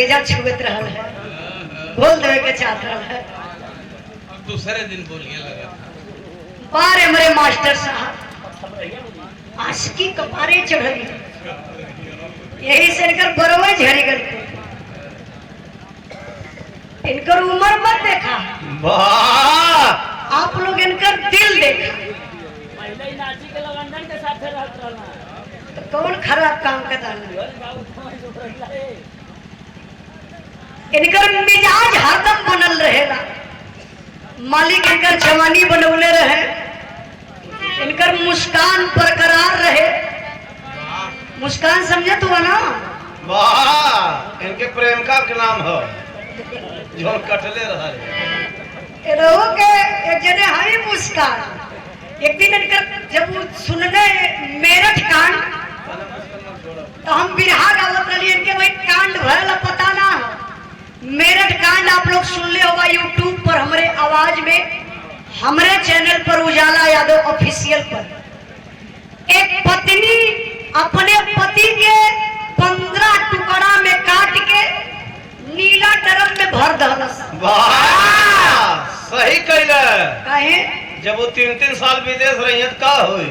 करेजा छुएत रहल है, बोल देवे के चाहत रहल है। अब दूसरे दिन बोलिए लगा बारे हमारे मास्टर साहब आशिकी कपारे चढ़ली, यही से इनकर बरवे झड़ी गल। इनकर उम्र मत देखा, आप लोग इनकर दिल देखा। तो कौन खराब काम करता है? इनकर मिजाज हरदम बनल रहेला, मालिक इनकर जवानी बनौले रहे, इनकर मुस्कान बरकरार रहे। मुस्कान समझे तू ना? वाह, इनके प्रेमिका के नाम हो जो कटले रहे। रहो के एक जने हरी मुस्कान। एक दिन इनकर जब वो सुनने मेरठ कांड, तो हम बिरहा गावत रही, इनके भाई कांड भरल पता ना। मेरठ कांड आप लोग सुन ले होगा यूट्यूब पर, हमारे आवाज में, हमारे चैनल पर उजाला यादव ऑफिशियल पर। एक पत्नी अपने पति के 15 टुकड़ा में काट के नीला ड्रम में भर दहलस। वाह, सही कहले। काहे? जब वो 3-3 साल विदेश रही का हुई।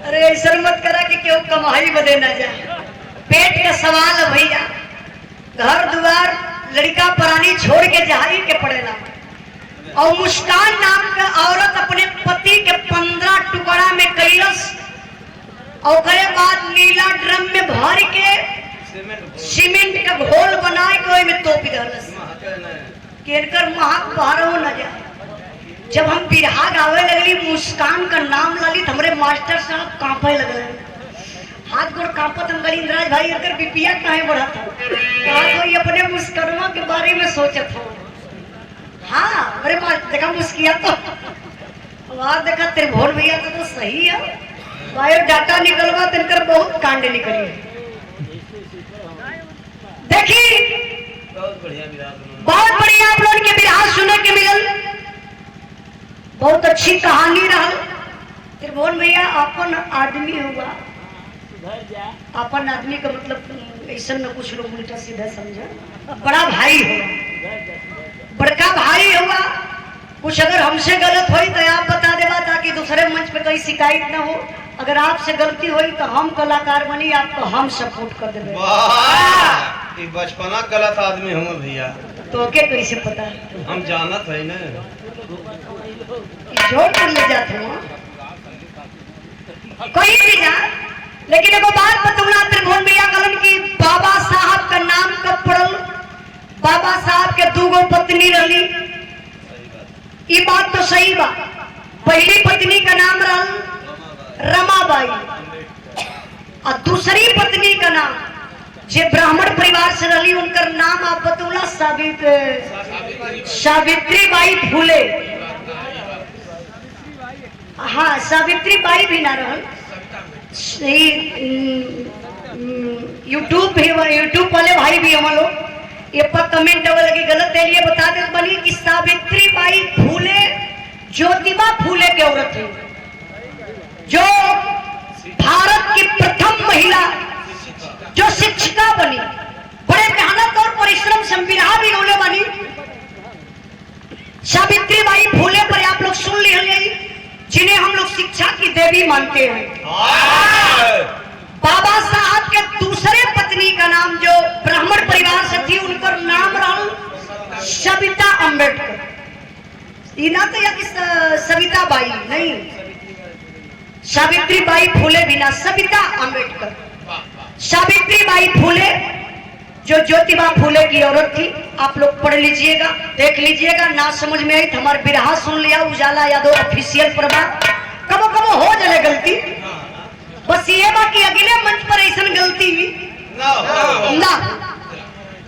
अरे ऐसा मत करा कि क्यों कमाई बदे न जाए। पेट का सवाल है भैया, घर द्वार लड़का प्राणी छोड़ के जाही के पड़ेला। और मुस्कान नाम का औरत अपने पति के 15 टुकड़ा में कैलस, और करे बाद नीला ड्रम में भर के सीमेंट का घोल बना के में तोप दहलस कि इनकर महक बाहर हो न जाए। जब हम बिरहा गावे लगली, मुस्कान का नाम ललित, हमरे मास्टर साहब कांपे लगले, हाथ गोड़ कांपत। हम गली इंद्राज भाई इनकर बीपिया काहे बढ़त हो? कहा कोई अपने मुस्करमा के बारे में सोचत हो। हाँ अरे मास्टर देखा मुस्किया तो आवाज देखा त्रिभुवन भैया तो सही है। बायोडाटा निकलवा तो इनकर बहुत कांड निकली। देखी बहुत बढ़िया आप लोगों के बिरहा सुने के मिलल, बहुत अच्छी कहानी रहल। त्रिभुवन भैया अपन आदमी हुआ, अपन आदमी का मतलब ऐसा न कुछ लोग उल्टा सीधा समझा। बड़ा भाई हुआ, बड़का भाई हुआ। कुछ अगर हमसे गलत हुई तो आप बता देवा, ताकि दूसरे मंच पे कोई शिकायत ना हो। अगर आपसे गलती हुई तो हम कलाकार बनी, आपको हम सपोर्ट कर देंगे। वाह, बचपना गलत आदमी हूँ भैया। तो क्या कैसे पता? हम जानत है ना, जोड़ कर ले जाते हो कोई भी जा। लेकिन एगो बात बतौला त्रिभुवन भैया कलन की, बाबा साहब का नाम कब पड़ल? बाबा साहब के 2 पत्नी रही, ये बात तो सही बा। पहली पत्नी का नाम रहल रमाबाई, और दूसरी पत्नी का नाम जे ब्राह्मण परिवार से रही, उनका नाम आप बतौला सावित्री बाई फूले। हाँ सावित्री बाई भी ना रहल। यूट्यूब वाले भाई भी हम लोग ये पर कमेंट लगी गलत है, ये बता दे बनी कि सावित्री बाई फूले ज्योतिबा फूले की औरत है, जो भारत की प्रथम महिला जो शिक्षिका बनी। बड़े मेहनत और परिश्रम से बिरहा भी गौले बनी। सावित्री बाई फूले पर आप लोग सुन लिए, जिन्हें हम लोग शिक्षा की देवी मानते हैं। बाबा साहब के दूसरे पत्नी का नाम जो ब्राह्मण परिवार से थी, उनका नाम रहा सविता अम्बेडकर। इना तो या कि सविता बाई नहीं, सावित्री बाई फूले बिना सविता अम्बेडकर। सावित्री बाई फूले जो ज्योतिबा फूले की औरत थी, आप लोग पढ़ लीजिएगा, देख लीजिएगा। ना समझ में आई तो हमारे बिरहा सुन लिया, उजाला यादव ऑफिशियल पर। कबो कबो हो जाए गलती, बस ये बाकी अगले मंच पर ऐसा गलती ना।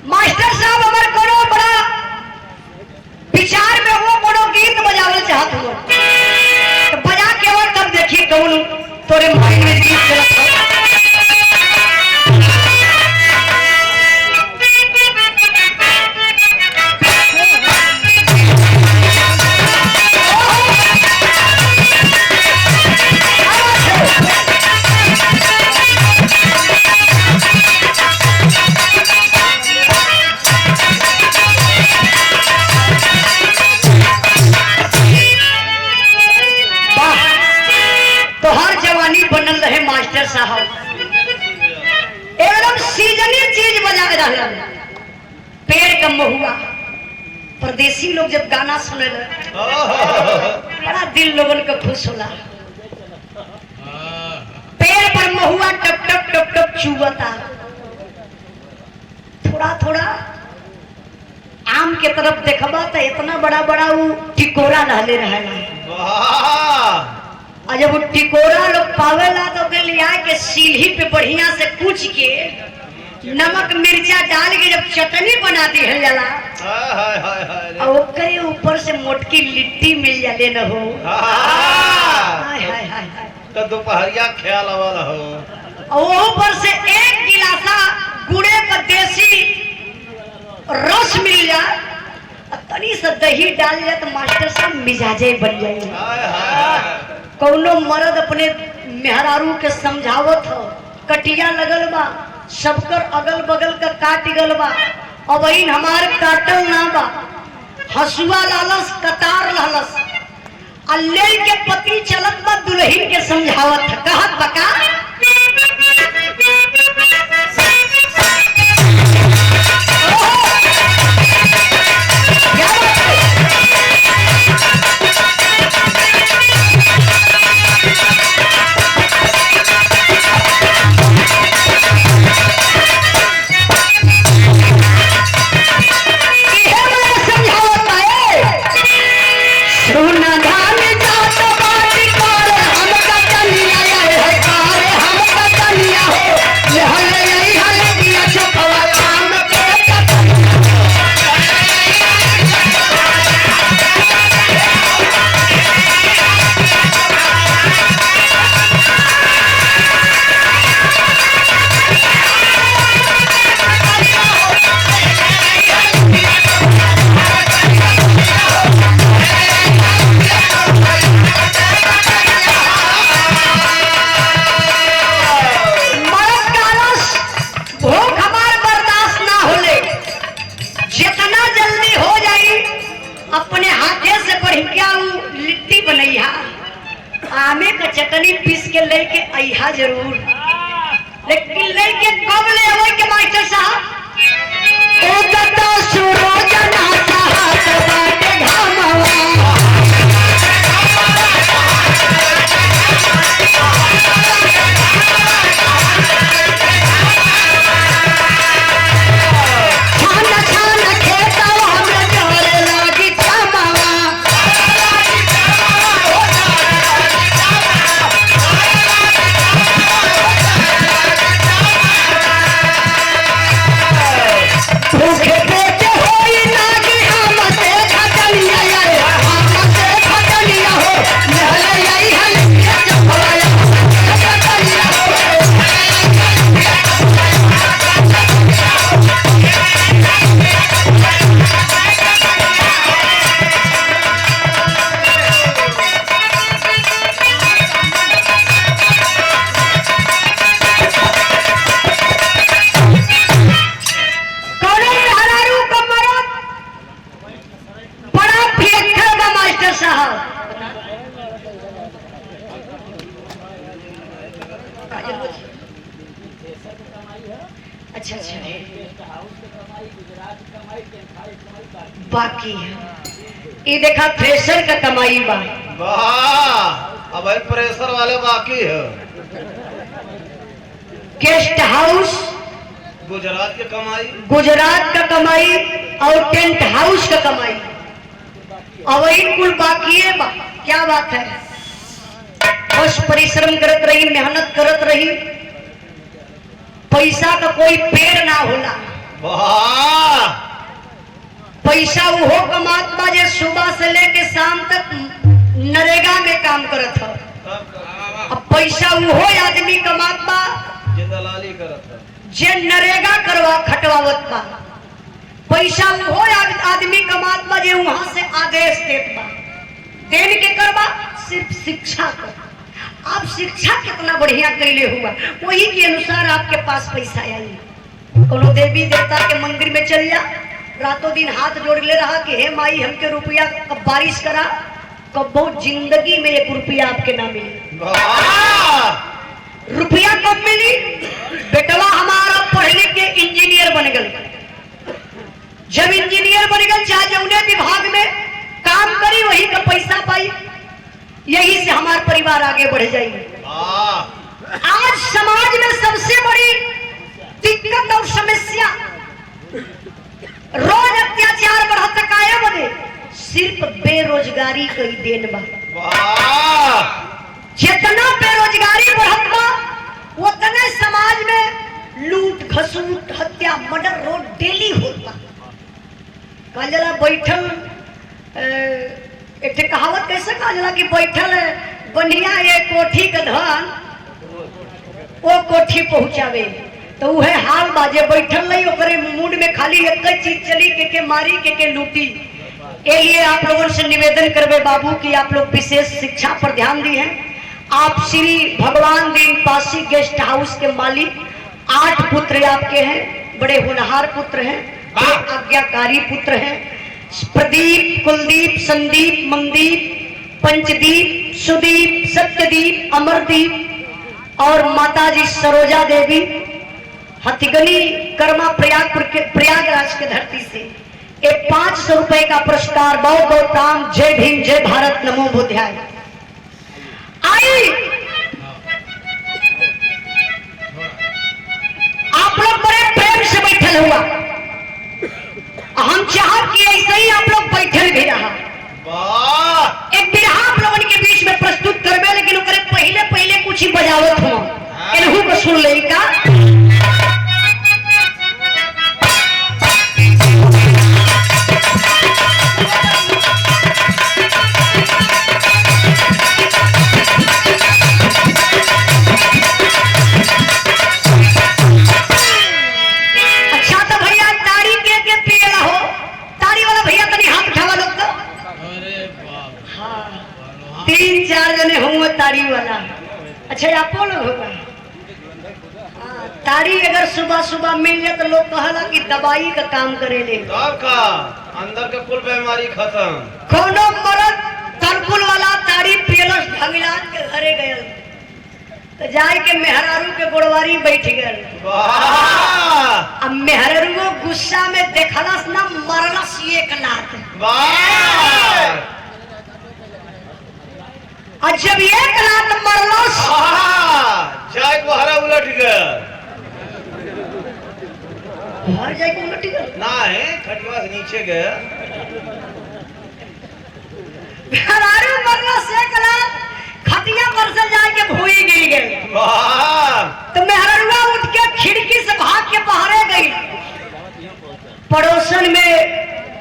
मास्टर साहब हमारे कोनो बड़ा विचार में हो, कोनो गीत बजावल चाहत हो तो बजा के और तब देखिए कौन तोरे माइंड में गीत चलत हो। तो हर जवानी बनल रहे मास्टर साहब, एकदम सीजनी चीज बजा रहा। पेड़ का महुआ, परदेसी लोग जब गाना सुने बड़ा दिल लोगन का खुश होला। पेड़ पर महुआ टप टप टप टप चुबता, थोड़ा थोड़ा आम के तरफ देखबा तो इतना बड़ा बड़ा वो टिकोरा रहले रहेला। और जब वो टिकोरा लोग पावेला तो के लिया के सीढ़ी पे बढ़िया से कूच के नमक मिर्चा डाल के जब चटनी बना दी है जाला, और ओकरे ऊपर से मोटकी लिट्टी मिल जाले न हो। हाय हाय हाय तो दोपहरिया ख्याल वाला हो। और ऊपर से एक गिलासा गुड़े का देसी रस मिल जाए, तनी सा दही डाल जाए तो मास्टर साहब मिजाजे बन जाए। कौनो मर्द अपने मेहरारू के समझावत हो, कटिया लगल बा, सबकर अगल बगल का काट गल बा, और वही हमार काटल ना बा, हसुआ लालस कतार लालस, अल्ले के पति चलत बा दुल्हन के समझावत है। कहत बका आमे का चटनी पीस के लेके अइहा जरूर, लेकिन लेके कब ले आवे के मास्टर साहब? ओ गता सूरज ना चाहत बाटे घामवा, छान छान खेतवा में जोरे लागी चमावा। भूखे पेटे होई नागी हमसे खटनिया यार, हमसे खटनिया हो, लहले यही हलिया चपलाया खटनिया हो। कौनो मेहरारू का मरद बड़ा फियक्कर बा मास्टर साहब। अच्छा अच्छा बाकी है ये देखा थ्रेशर का कमाई बा। वाह, अब प्रेशर वाले बाकी है। गेस्ट हाउस गुजरात की कमाई, गुजरात का कमाई और टेंट हाउस का कमाई, और वही कुल बाकी है बा। क्या बात है, बस परिश्रम करत रही, मेहनत करत रही, पैसा का कोई पेड़ ना होला। वाह, पैसा वो कमात बा जे सुबह से लेके शाम तक नरेगा में काम करत हो। अब पैसा वो आदमी कमात बा जे दलाली करत है, जे नरेगा करवा खटवावत बा। पैसा वो आदमी कमात बा जे वहां से आदेश देत बा, देन के करबा सिर्फ शिक्षा कर। आप शिक्षा कितना बढ़िया कैले हुआ, वही के अनुसार आपके पास पैसा आई। कोनो देवी देवता के मंदिर में चल जा, रातों दिन हाथ जोड़ ले रहा कि हे माई हमके रुपया बारिश करा, कबो जिंदगी में 1 रुपया आपके ना मिली। वाह रुपया कब मिली? बेटवा हमारा पढ़ने के इंजीनियर बन गए। जब इंजीनियर बन गए, चाहे जौने विभाग में काम करी वही का पैसा पाई, यही से हमारा परिवार आगे बढ़ जाएगी। आज समाज में सबसे बड़ी दिक्कत और समस्या रोज अत्याचार बढ़त काहे बने? सिर्फ बेरोजगारी कई देन बा। जितना बेरोजगारी बढ़त बा उतने समाज में लूट खसूट हत्या मर्डर रोज डेली होता। कहा जला बैठल एक कहावत कैसे कहा जला कि बैठल बनिया ये कोठी का धन वो कोठी पहुंचावे, तो वह हाल बाजे बैठल नहीं ओकरे मूड में खाली एक चीज चली के मारी के लूटी। ये लिए आप लोगों से निवेदन करवे बाबू कि आप लोग विशेष शिक्षा पर ध्यान दी हैं। आप श्री भगवान दीन पासी गेस्ट हाउस के मालिक, 8 पुत्र आपके हैं, बड़े होनहार पुत्र हैं, आज्ञाकारी पुत्र हैं। प्रदीप, कुलदीप, संदीप, मनदीप, पंचदीप, सुदीप, सत्यदीप, अमरदीप और माताजी सरोजा देवी हथिगनी कर्मा प्रयागराज के धरती से एक 500 रुपए का पुरस्कार। बहुत बहुत प्रणाम। जय भीम, जय भारत, नमो बुद्धाय। आई आप लोग बड़े प्रेम से बैठल हुआ, हम चाहत कि ऐसे ही आप लोग बैठल भी रहा। एक बिरहा आप लोगों के बीच में प्रस्तुत करबे, लेकिन पहले कुछ ही बजावत हो, इनहू को सुन ले का। अच्छा तो भैया तारी के पियला हो, तारी वाला भैया तनी हाथ उठावा लोग तो। अरे बाप, हाँ 3-4 जने होंगे तारी वाला। अच्छा आपो लोग होगा। तारी अगर सुबह सुबह मिल जाए तो लोग कहला कि दवाई का काम करेले। का अंदर के कुल बीमारी खत्म। कोनो मरद तरकुल वाला तारी पियलस भगलान के घरे गयल तो जाए के मेहरारू के गोड़वारी बैठ गए। अब मेहरारू गुस्सा में देखलस ना, मरलस 1 लात। और जब 1 लात मरलस जाए को हरा उलट गया। हर जाए को उलट गया ना है खटवा से नीचे गया। मेहरारू मरलस 1 लात, खटिया पर से जाके भूई गिर गए। तो मेहरारूआ उठ के खिड़की से भाग के बाहरे गई। पड़ोसन में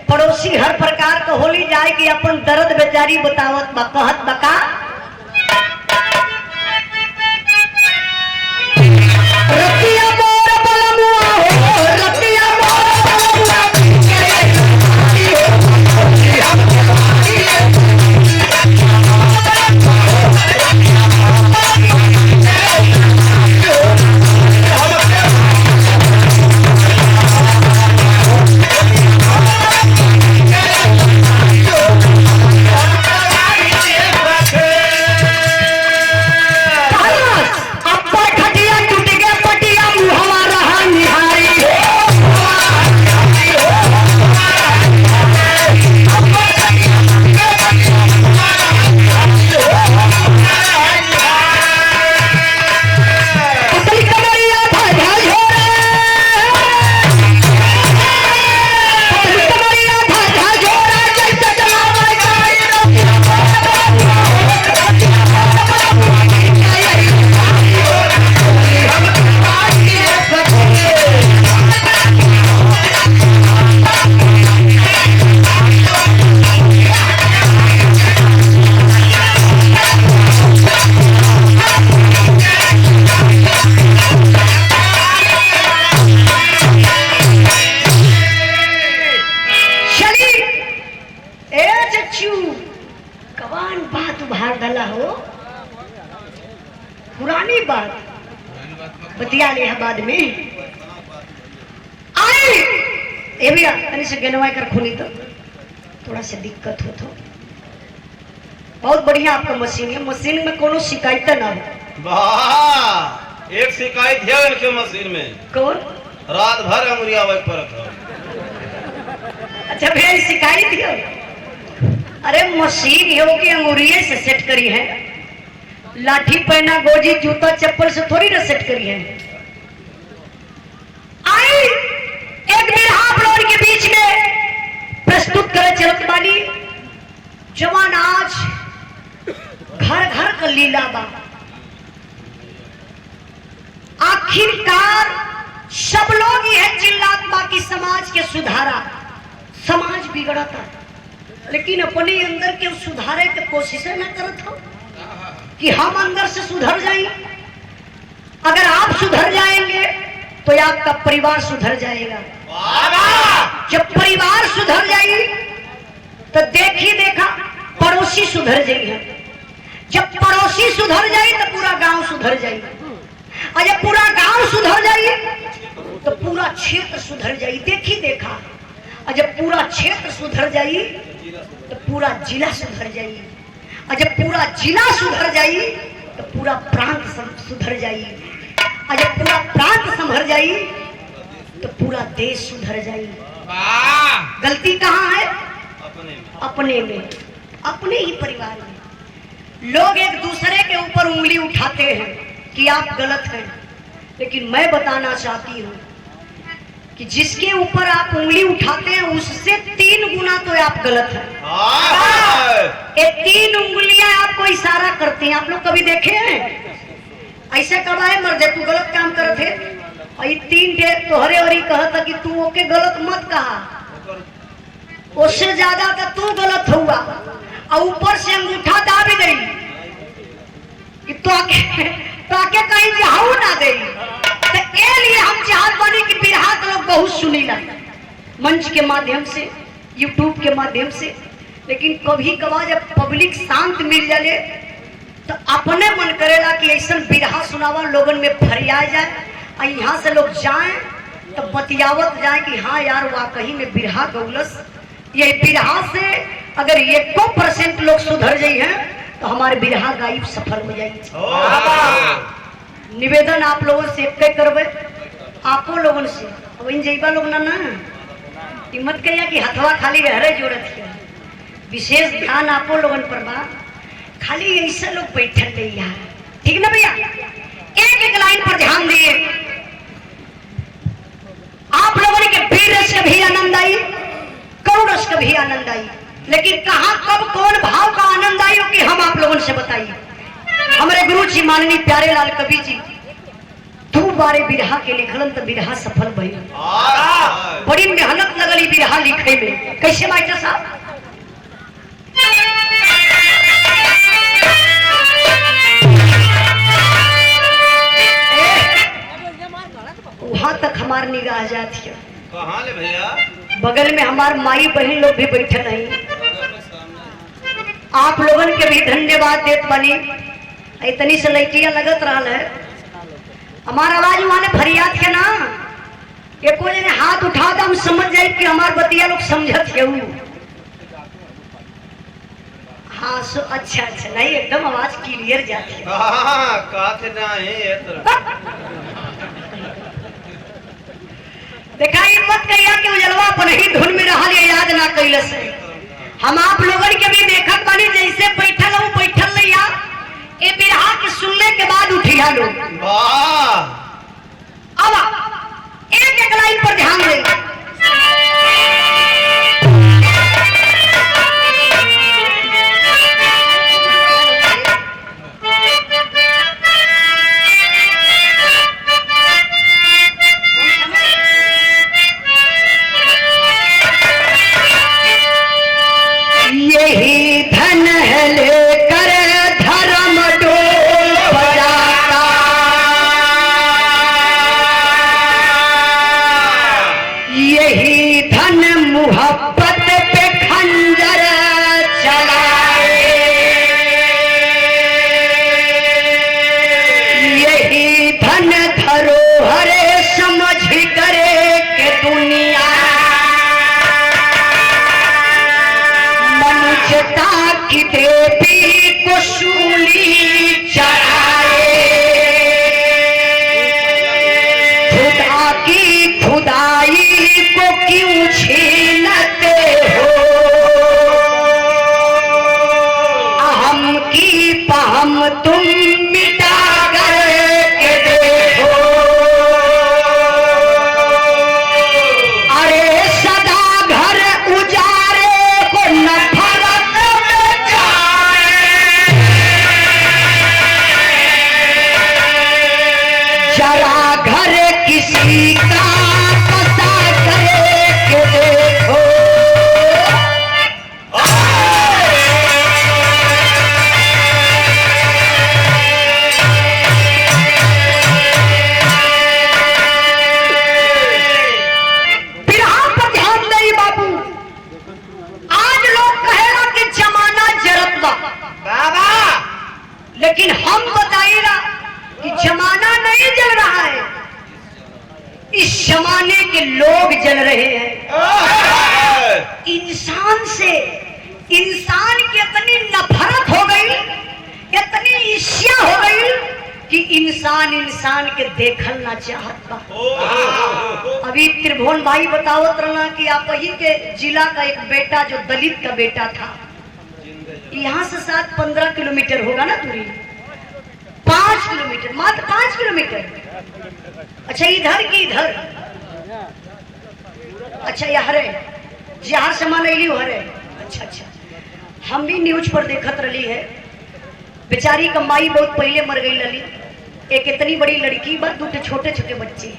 पड़ोसी हर प्रकार का होली जाए कि अपन दर्द बेचारी बतावत बा, कहत बका रतिया मोर बलमुआ हो, रतिया मोर बलमुआ पुरानी बात बतिया ले बाद में आए ए भैया तनी से गनवाई कर खोली तो थोड़ा सा दिक्कत हो तो बहुत बढ़िया आपका मशीन है, मशीन में कोनो शिकायत ना हो। वाह, एक शिकायत है इनके मशीन में, कौन? रात भर अंगुरिया वही पर रखा। अच्छा भैया ये शिकायत है? अरे मशीन है कि अंगूरिये से सेट करी है, लाठी पहना गोजी जूता चप्पल से थोड़ी ना सेट करी है। आई एक बिरहा आप लोगों के बीच में प्रस्तुत करे चलत बानी। जवान आज घर घर का लीला बा, आखिरकार सब लोग यह चिल्लात बाकी समाज के सुधारा, समाज बिगड़ा था, लेकिन अपने अंदर के सुधारे के कोशिश न करत हो कि हम अंदर से सुधर जाएं। अगर आप सुधर जाएंगे तो आपका परिवार सुधर जाएगा। जब परिवार सुधर जाएगी तो देखी देखा पड़ोसी सुधर जाएगा, जब पड़ोसी सुधर जाए तो पूरा गांव सुधर जाएगा, और जब पूरा गांव सुधर जाए तो पूरा क्षेत्र सुधर जाए। देखी देखा, और जब पूरा क्षेत्र सुधर जाए तो पूरा जिला सुधर जाए, और जब पूरा जिला सुधर जाए तो पूरा प्रांत सुधर जाए, और जब पूरा प्रांत संभर जाए तो पूरा देश सुधर जाए। गलती कहाँ है? अपने में, अपने ही परिवार में। लोग एक दूसरे के ऊपर उंगली उठाते हैं कि आप गलत हैं, लेकिन मैं बताना चाहती हूँ कि जिसके ऊपर आप उंगली उठाते हैं उससे 3 गुना तो आप गलत हैं। ये 3 उंगलियां आपको इशारा करती हैं। आप लोग कभी देखे हैं ऐसे कब आए मर्दे तू गलत काम करते थे, और ये 3 डे तोहरे और ही कहता कि तू ओके गलत मत कहा, उससे ज्यादा तो तू गलत हुआ, और ऊपर से अंगूठा दाब गई कि तो आके कहीं जाऊ ना दे। तो ए लिए हम चाहत बानी कि बिरहा के लोग बहुत सुनीला मंच के माध्यम से, यूट्यूब के माध्यम से, लेकिन कभी कभार जब पब्लिक शांत मिल जाए तो अपने मन करेला कि ऐसा बिरहा सुनावा लोगन में फरिया जाए, और यहाँ से लोग जाएं तो बतियावत जाए कि हाँ यार वाकई में बिरहा गौलस। ये बिरहा से अगर 1% लोग सुधर जाए हैं तो हमारे बिरहा गायब सफल हो जाएगी। निवेदन आप लोगों से एक करवे, आपो लोगन से अब इन जैबा लोग ना हिम्मत कहिया कि हथवा खाली रहरे जोड़त है, विशेष ध्यान आपो लोगन पर बा। खाली ऐसे लोग बैठल नहीं यार, ठीक ना भैया? एक एक लाइन पर ध्यान दिए। आप लोगों के वीर रस का भी आनंद आई, करुण रस का भी आनंद आई, लेकिन कहाँ कब कौन भाव का आनंद आई कि हम आप लोगों से बताइए। हमारे गुरु जी माननीय प्यारे लाल कवि जी 2 बारे बिरहा के लिखलन तो बिरहा सफल भइल। बड़ी मेहनत लगल बिरहा लिखे में। कैसे मास्टर साहब? वहां तक हमार निगाह जाती है। कहाँ ले भैया? बगल में हमार माई बहन लोग भी बैठे नहीं। आप लोगन के भी धन्यवाद देत बनी। इतनी से लैटिया लगत रहा है, हमारा आवाज वहां फरियाद के ना एको जने हाथ उठा दो हम समझ जाए कि हमार बतिया लोग समझत है। हाँ सो अच्छा नहीं, एकदम आवाज क्लियर जाती है। देखा मत कहिया कि उजलवा अपन ही धुन में रहा याद ना कैल से। हम आप लोगन के भी देखत बानी जैसे बैठल हूँ बैठल नहीं यार, ये बिरहा के सुनने के बाद उठिया लोग। अब एक एक लाइन पर ध्यान दें। यही धन है लेकर धर्म डोल बजाता, लेकिन हम बताएगा कि जमाना नहीं जल रहा है, इस जमाने के लोग जल रहे हैं। इंसान से इंसान की इतनी नफरत हो गई, इतनी ईर्ष्या हो गई कि इंसान इंसान के देखल ना चाहत बा। अभी त्रिभुवन भाई बतावत रहना कि आप ही के जिला का एक बेटा जो दलित का बेटा था, यहाँ से 7-15 किलोमीटर होगा ना दूरी, 5 किलोमीटर, मात्र 5 किलोमीटर। अच्छा इधर की इधर, अच्छा यहाँ जहाँ सामान अली हरे। अच्छा अच्छा, हम भी न्यूज पर देखत रही है, बेचारी कमाई बहुत पहले मर गई लली। एक इतनी बड़ी लड़की बा, 2 छोटे छोटे बच्चे,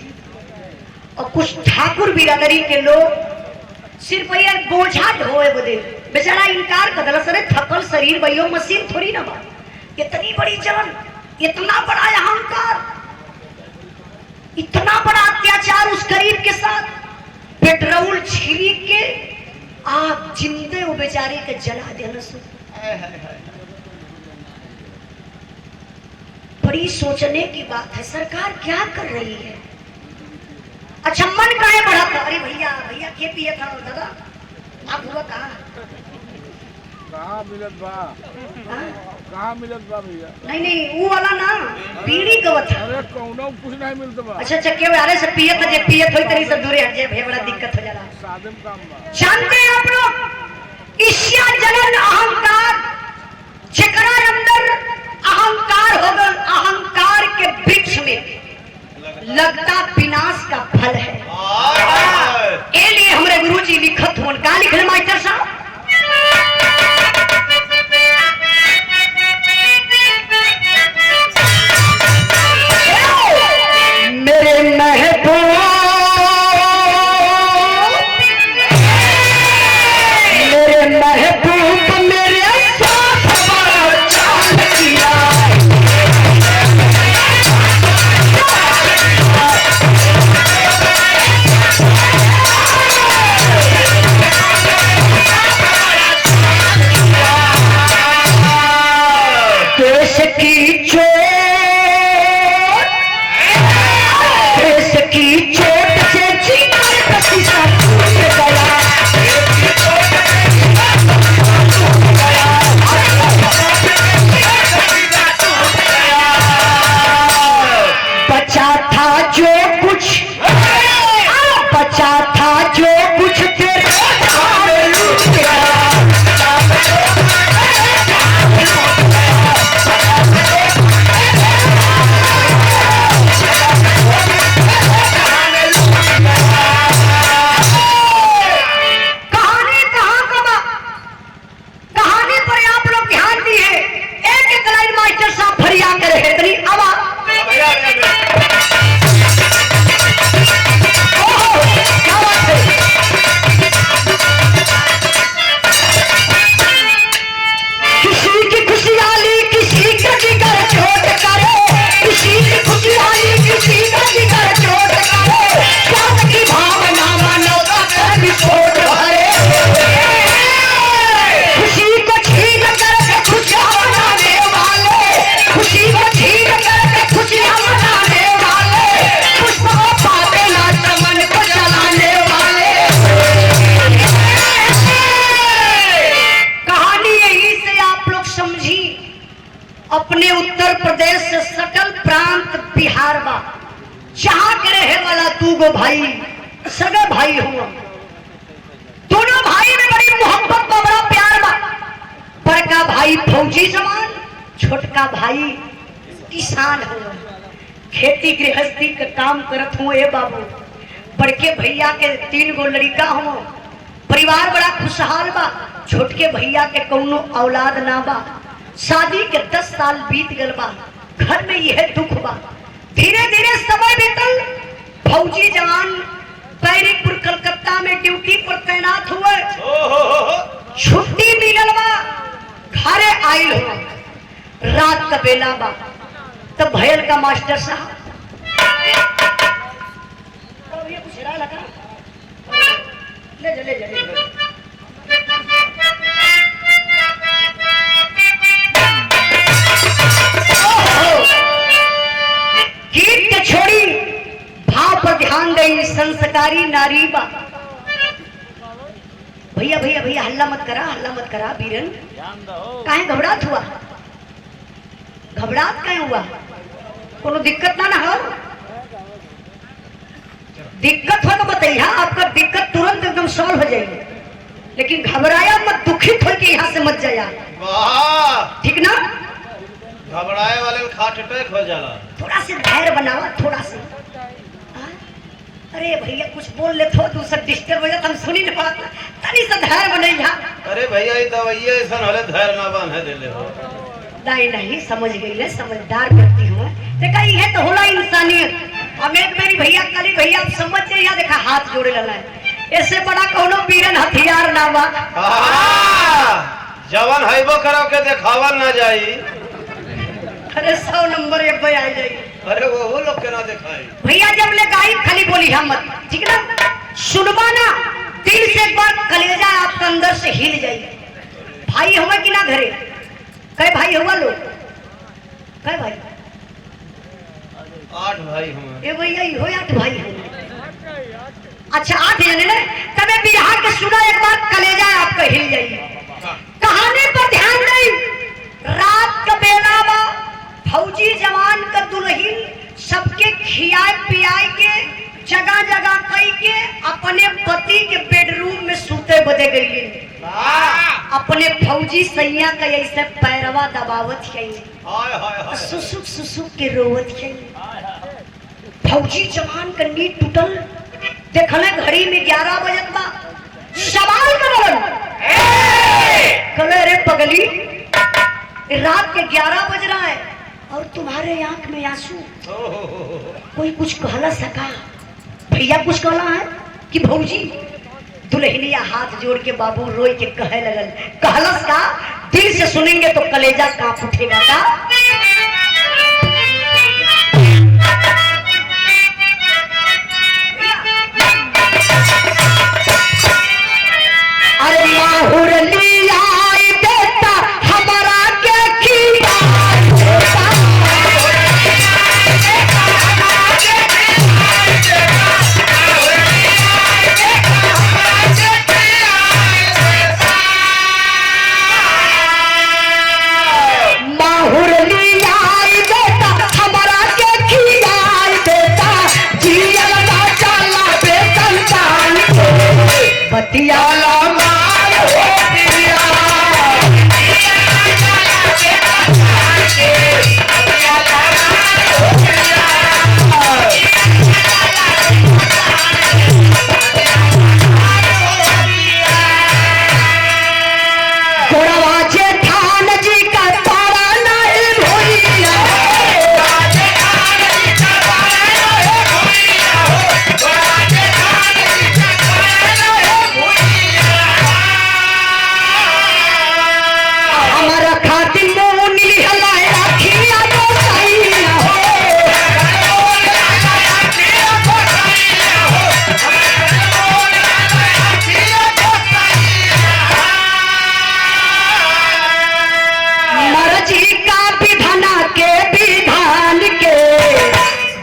और कुछ ठाकुर बिरादरी के लोग सिर्फ ये बोझा ढोए बदे बेचारा इनकार कर दिला। सर थकल शरीर भैया, मशीन थोड़ी ना बा। इतनी बड़ी जलन, इतना बड़ा अहंकार, इतना बड़ा अत्याचार उस गरीब के साथ, पेट्रोल छिड़क के आग जिंदे वो बेचारे के जला देना। बड़ी सोचने की बात है, सरकार क्या कर रही है। अच्छा मन काहे बढ़ा था? अरे भैया भैया के पिए था दादा, आप हुआ कहाँ मिलत बा? कहाँ मिलत बा भैया? नहीं नहीं वो वाला ना, बीड़ी गवत है। अरे कौनो कुछ नहीं मिलत बा। अच्छा अच्छा, क्यों अरे सब पिए था, जे पिए थोड़ी तरी से दूरे हट जाए भैया, बड़ा दिक्कत हो जाला। सादम काम बा। जानते हैं आप लोग, ईर्ष्या जलन अहंकार, जेकरा अंदर अहंकार हो गल, अहंकार के वृक्ष में लगता विनाश का फल है। ए लिए हमारे गुरुजी लिखत हो, का लिखल मास्टर साहब? मेरे महबूब, मेरे महबूब मेरे साथ बड़ा चाल किया। देश की चोट, देश की चोट से जीवन का शीशा टूट गया। बचा था जो कुछ, बचा था जो कुछ तेरे हाथ लूट गया। अपने उत्तर प्रदेश से सटल प्रांत बिहार बा, जहाँ के रहे वाला 2 भाई सगे भाई हुआ। दोनों भाई में बड़ी मोहब्बत बा, बड़ा प्यार बा। बड़का भाई फौजी जवान, छोटका भाई किसान हुआ, खेती गृहस्थी का काम करत हुए। ए बाबू, बड़के भैया के 3 लड़का हुआ, परिवार बड़ा खुशहाल बा। छोटके भैया के कौनो औलाद ना बा, शादी के 10 साल बीत गल बा, घर में यह दुख बा। धीरे धीरे समय बीतल, फौजी जवान बैरिकपुर कलकत्ता में ड्यूटी पर तैनात हुए। छुट्टी मिलल बा, घरे आयल हो, रात का बेला बा। तब भैल का मास्टर साहब ले ले ले ले। संस्कारी नारी बा। भैया भैया भैया हल्ला मत करा बीरन। काहे घबरात हुआ? घबरात काहे हुआ? कोनो दिक्कत ना हो? दिक्कत हो तो बताइए, आपका दिक्कत तुरंत एकदम सॉल्व हो जाएगी, लेकिन घबराया मत, दुखित होकर यहाँ से मत जाया, ठीक ना? घबराए वाले हार्ट अटैक हो जाला। थोड़ा से धैर्य बनावा, थोड़ा से। अरे भैया कुछ बोल ले थो, दूसरा डिस्टर्ब हो जाता, हम सुनी नहीं पाता, तनी से धैर्य बनैया। अरे भैया ये दवाइया ऐसा हले धैर्य ना बांधे देले हो। नहीं समझ गई है, समझदार व्यक्ति हूँ। देखा ये तो होला इंसानियत। अब एक मेरी भैया कली भैया आप समझ जाइए, देखा हाथ जोड़े लला है, ऐसे बड़ा कोनो बीरन हथियार ना बा। जवान हैबो करो के देखावल ना जाई। अरे 100 नंबर एक पे आ जाई। अरे वो लोग के ना दिखाई। भैया जब ले गाई खाली बोली हम मत, ठीक ना? सुनवा ना, दिल से एक बार कलेजा आपका अंदर से हिल जाइए। भाई हुआ कि ना घरे? कई भाई हुआ लोग? कई भाई? 8 भाई हुए। ए भैया हो 8 भाई हुए। अच्छा 8 जने ने तबे बिहार के सुना एक बार कलेजा आपका हिल जाइए। कहानी पर ध्यान नहीं। रात का बेला बा, फौजी जवान का दुल्हन सबके खियाए पियाए के जगह जगह कई के अपने पति के बेडरूम में सूते बदे गई। अपने फौजी सैया का ऐसे पैरवा दबावत है, सुसुक सुसुक के रोवत है। फौजी जवान का नींद टूटल, देखले घड़ी में 11 बजत बा। सवाल करन कले रे पगली, रात के 11 बज रहा है और तुम्हारे आंख में आंसू। कोई कुछ कहला सका? भैया कुछ कहला है कि भौजी? दुल्हनिया हाथ जोड़ के बाबू रोई के कहे लगल, कहलस का? दिल से सुनेंगे तो कलेजा कांप उठेगा का? अरे माहुर लिया देता हमारा के खिया देता। माहुर लिया देता हमारा के खिया देता। जिया लगा चला बेसंतान को बतिया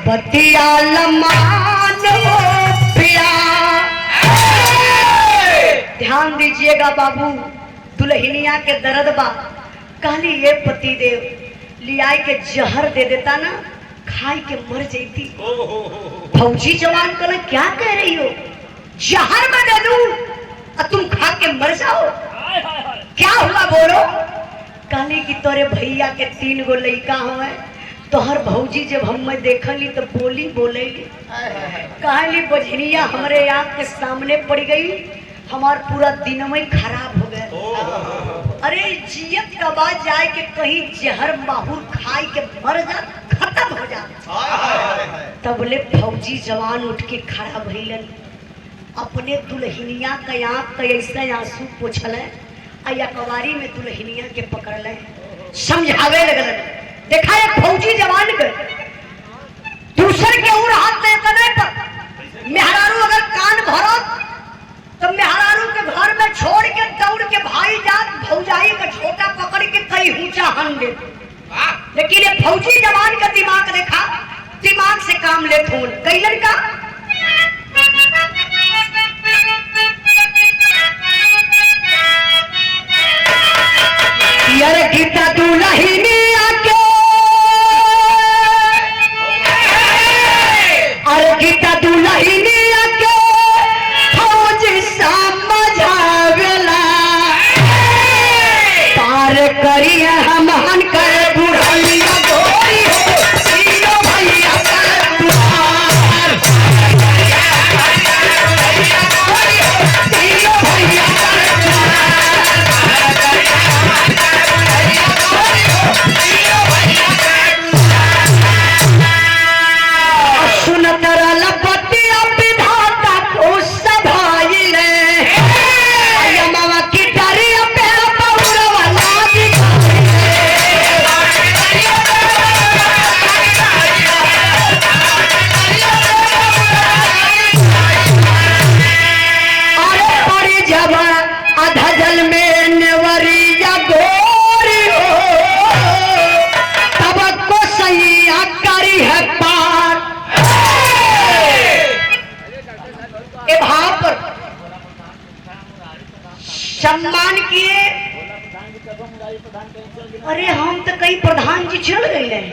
बतिया लमान हो पिया। ध्यान दीजिएगा बाबू, दुल्हनिया के दर्द बा। कहली ये पति देव लियाई के जहर दे देता ना, खाई के मर जाती। फौजी जवान कहले क्या कह रही हो? जहर में दे दूं और तुम खा के मर जाओ? क्या हुआ बोलो? कहली कि तोरे भैया के 3 गो लड़का हुए, तोहर भौजी जब हम देखली तो बोली बोलेगी। कहली बजनिया हमरे आँख के सामने पड़ गई, हमार पूरा दिन में खराब हो गया। अरे जियत का बाद जाए के कहीं जहर माहूर खाई के मर जा, खत्म हो जा। तब ले फौजी जवान उठ के खड़ा भइलन, अपने दुल्हनिया के आँख के ऐसे आंसू पोछल, या कवारी में दुल्हनिया के पकड़ समझावे लगल। देखा एक फौजी जवान के दूसर के और हाथ में कने पर मेहरारू अगर कान भरत तो मेहरारू के घर में छोड़ के दौड़ के भाई जात भौजाई का छोटा पकड़ के कई ऊंचा हन दे। लेकिन ये फौजी जवान का दिमाग देखा, दिमाग से काम ले थोन कई लड़का यार गीता दुल्हनी आके अरे गीता दुल्हनी आके फौज समझावेला पार करिए हमहन कर बुढ़ैया गोरी हो जियो भैया कर दुआर जियो भैया कर सुनत रहल बतिया विधाता को सभाइले यमवा की डरिया पे पौरवा लागी अरे पड़ी जब आधा जल में नेवरिया गोरी हो तब को सैया करी है पार ए भाव पर सम्मान किए। अरे हम तो कई प्रधान जी चल गए हैं।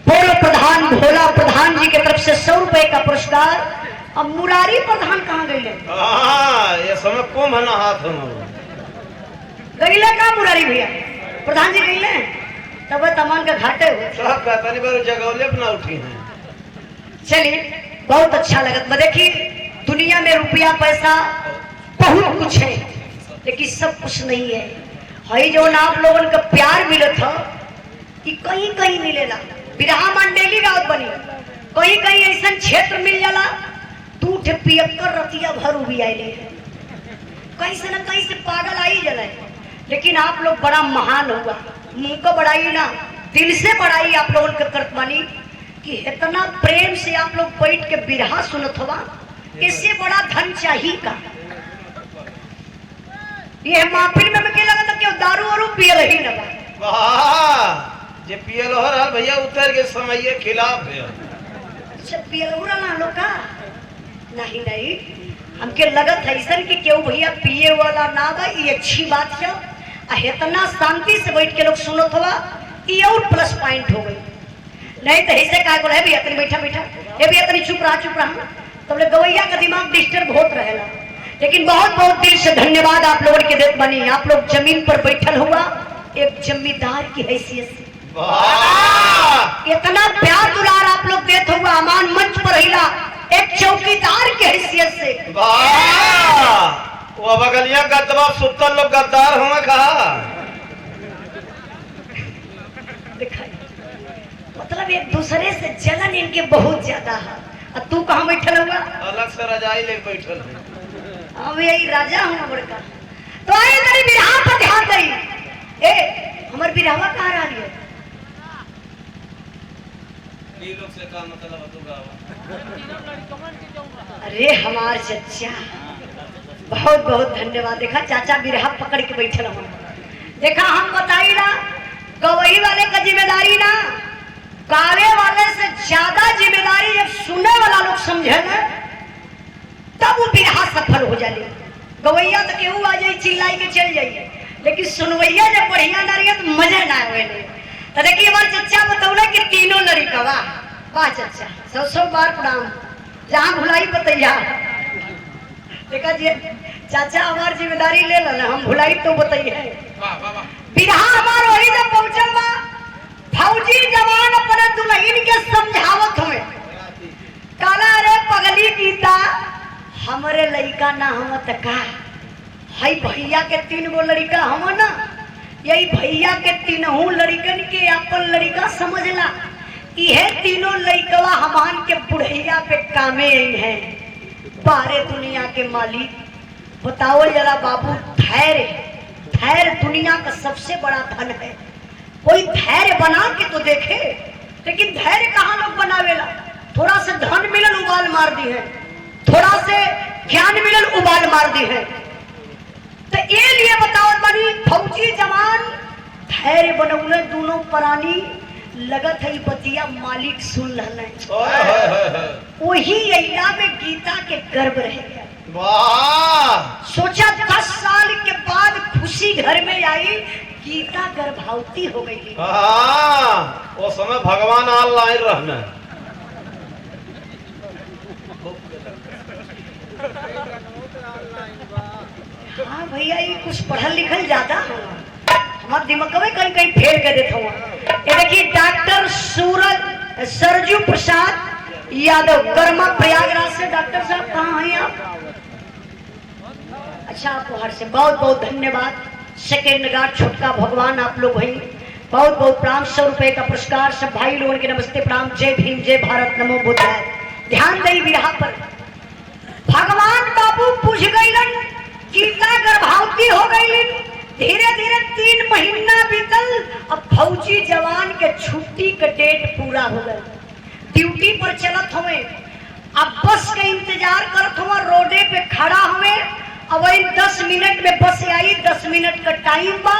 पूर्व प्रधान भोला प्रधान जी की तरफ से 100 रुपए का पुरस्कार। अब मुरारी प्रधान कहाँ गए हैं? ये समय कम है ना हाथ हम गईले का मुरारी भैया प्रधान जी गईले तब तमान का घाटे हुए। सब कहता बार जगौले अपना उठी हैं। चलिए बहुत अच्छा लगत। देखिए दुनिया में रुपया पैसा बहुत कुछ है लेकिन सब कुछ नहीं है। हई जो आप लोगन का प्यार मिलत है कि कहीं कहीं मिलेला। बिरहा मंडेली गाँव बनी कहीं कहीं ऐसा क्षेत्र मिल जाला 2 ठे पियक्कर रतिया भर उभी आये कहीं से न कहीं से पागल आई जला। लेकिन आप लोग बड़ा महान होगा। मुंह को बढ़ाई ना दिल से बढ़ाई आप लोगों के करत बानी कि इतना प्रेम से आप लोग बैठ के बिरहा सुनत होगा। इससे बड़ा धन चाहिए का। ये महफिल में के लगा था कि दारू और पिए रही ना वाह जे पियल हो रहा भैया उतर के समय ये खिलाफ है। अच्छा पियल हो रहा लोग का नहीं नहीं हमके लगत है ऐसा कि क्यों भैया पिए वाला ना बा ये अच्छी बात है। इतना शांति से बैठ के लोग सुनत होगा ये और प्लस पॉइंट हो गई। नहीं तो ऐसे क्या बोला है भैया तनी बैठा बैठा ये भैया तनी चुप रहा तो बोले गवैया का दिमाग डिस्टर्ब होत रहेला। लेकिन बहुत बहुत दिल से धन्यवाद आप लोगों के देत बनी। आप लोग जमीन पर बैठल हुआ एक जमींदार की हैसियत से इतना प्यार दुलार आप लोग देत हुआ अमान मंच पर हिला एक चौकीदार की हैसियत से। वो बगलिया गद्दवा सुतल लोग गद्दार होंगे कहा दिखाई मतलब एक दूसरे से जलन इनके बहुत ज्यादा है। और तू कहाँ बैठल हुआ? अलग से रजाई ले बैठल है। अब यही राजा हूँ बड़का। तो आई मेरी बिरहा पर ध्यान दई। ए हमार बिरहवा कहाँ रही है? ये लोग से का मतलब तू गावा। अरे हमार चचा बहुत बहुत धन्यवाद। देखा चाचा बिरहा पकड़ के बैठल हूँ। देखा हम बताई ना गवही वाले का जिम्मेदारी ना गावे वाले से ज्यादा जिम्मेदारी जब सुनने वाला लोग समझे ना तब वो बिरहा सफल हो जाए। गवैया तो केहू आ जाए चिल्लाई के चल जाइए लेकिन सुनवैया जब बढ़िया ना रही तो मजा ना आवे। तो देखिए हमारे चचा बतौले कि तीनों लड़का वाह चचा 100 बार प्रणाम जहाँ भुलाई बतैया। देखा जी चाचा हमारी जिम्मेदारी ले लो ना हम भुलाई तो बताइए। बिरहा हमार वही जब पहुंचल बा फौजी जवान अपने दुल्हन के समझावत हमें काला रे पगली गीता हमरे लड़का ना हम का हई भैया के 3 गो लड़का हम ना यही भैया के 3 लड़कन के अपन लड़का समझला। यह तीनों लड़कवा हमान के बुढ़ैया पे कामे आई हैं। बारे दुनिया के मालिक बताओ जरा बाबू धैर्य दुनिया का सबसे बड़ा धन है। कोई धैर्य बना के तो देखे लेकिन धैर्य कहाँ लोग बनावेला। थोड़ा सा धन मिलन उबाल मार दी है थोड़ा से ज्ञान मिलन उबाल मार दी है। तो ये लिए बताओ बनी फौजी जवान धैर्य बनौले दोनों प्राणी लगत है बतिया मालिक सुन रहा वही अइला में गीता के गर्भ रहे। वाह सोचा 10 साल के बाद खुशी घर में आई गीता गर्भवती हो गई। हाँ, वो समय भगवान ऑनलाइन रहना। हाँ भैया, ये कुछ पढ़ल लिखल ज्यादा हमारे दिमाग में कहीं कहीं फेल कर देता हूँ। ये देखिए, डॉक्टर सूरज सरजू प्रसाद यादव, कर्मा प्रयागराज से। डॉक्टर साहब कहाँ हैं आप? अच्छा, आपको हर से बहुत बहुत धन्यवाद। सेकेंड गार्ड छोटका भगवान आप लोग भाई, बहुत बहुत प्रणाम। 100 रुपए का पुरस्कार। सब भाई लोगों के नमस्ते प्रणाम। जय भीम, जय भारत, नमो बुद्धाय। ध्यान दई विरहा पर। भगवान बाबू पूछ गईलन, गीता गर्भवती हो गईलन। धीरे धीरे 3 महीना बीतल। अब फौजी जवान के छुट्टी का डेट पूरा हो गया। ड्यूटी पर चलत हुए, अब बस का इंतजार करत हुए, रोडे पे खड़ा हुए। अब 10 मिनट में बस आई, 10 मिनट का टाइम बा।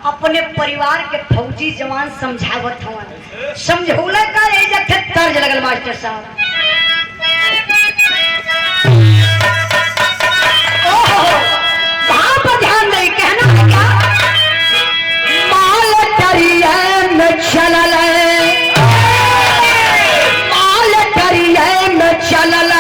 अपने परिवार के फौजी जवान समझावत हुए। समझौले का तर्ज लगल मास्टर साहब। वहां पर ध्यान दे, कहना है क्या? माल करिए में चलल, माल करिए में चलल,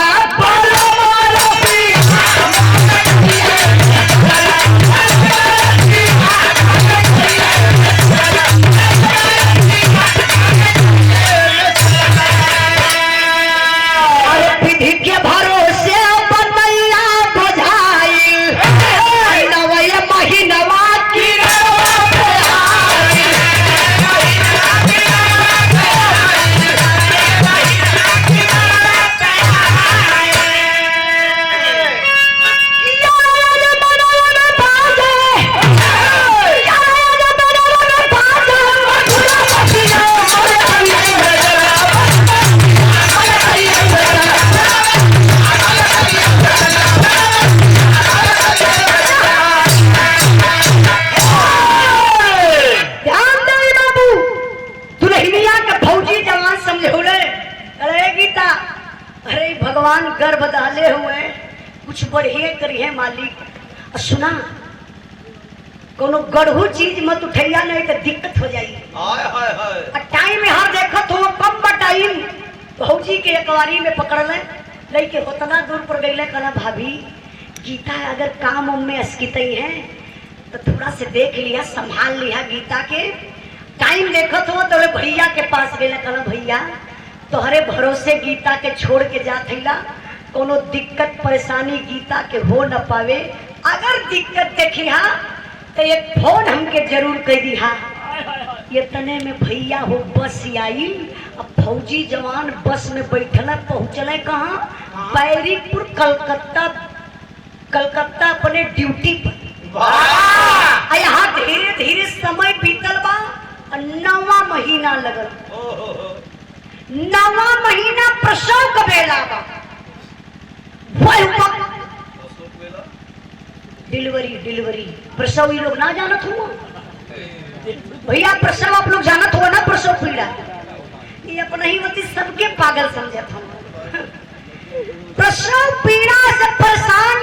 भगवान गर्भ डाले हुए, कुछ बढ़िए करिए मालिक। सुना, कोनो गढ़ू चीज मत उठैया, नहीं तो दिक्कत हो जाई। टाइम यहाँ देखत हो कम टाइम। भौजी के एकवारी में पकड़ ले, लेके उतना दूर पर गईले। कहना भाभी, गीता अगर काम में अस्कितई है तो थोड़ा से देख लिया, संभाल लिया गीता के। टाइम देखत हो तो भैया के पास गईले। कहना भैया, तोहरे भरोसे गीता के छोड़ के जात हैला, कोनो दिक्कत परेशानी गीता के हो न पावे। अगर दिक्कत देखिहा तो एक फोन हमके जरूर कर दिहा। ये तने में भैया हो बस आई। अब फौजी जवान बस में बैठल, पहुंचल कहाँ? बैरिकपुर, कलकत्ता। कलकत्ता अपने ड्यूटी पर। यहाँ धीरे धीरे समय बीतल बा। 9वां महीना लगल। 9वां महीना प्रसव का बेला बा। डिलीवरी प्रसव ये लोग ना जानत हुआ भैया। प्रसव आप लोग जानत हुआ ना, प्रसव पीड़ा। ये अपना ही वती सबके पागल समझत हम। प्रसव पीड़ा से परेशान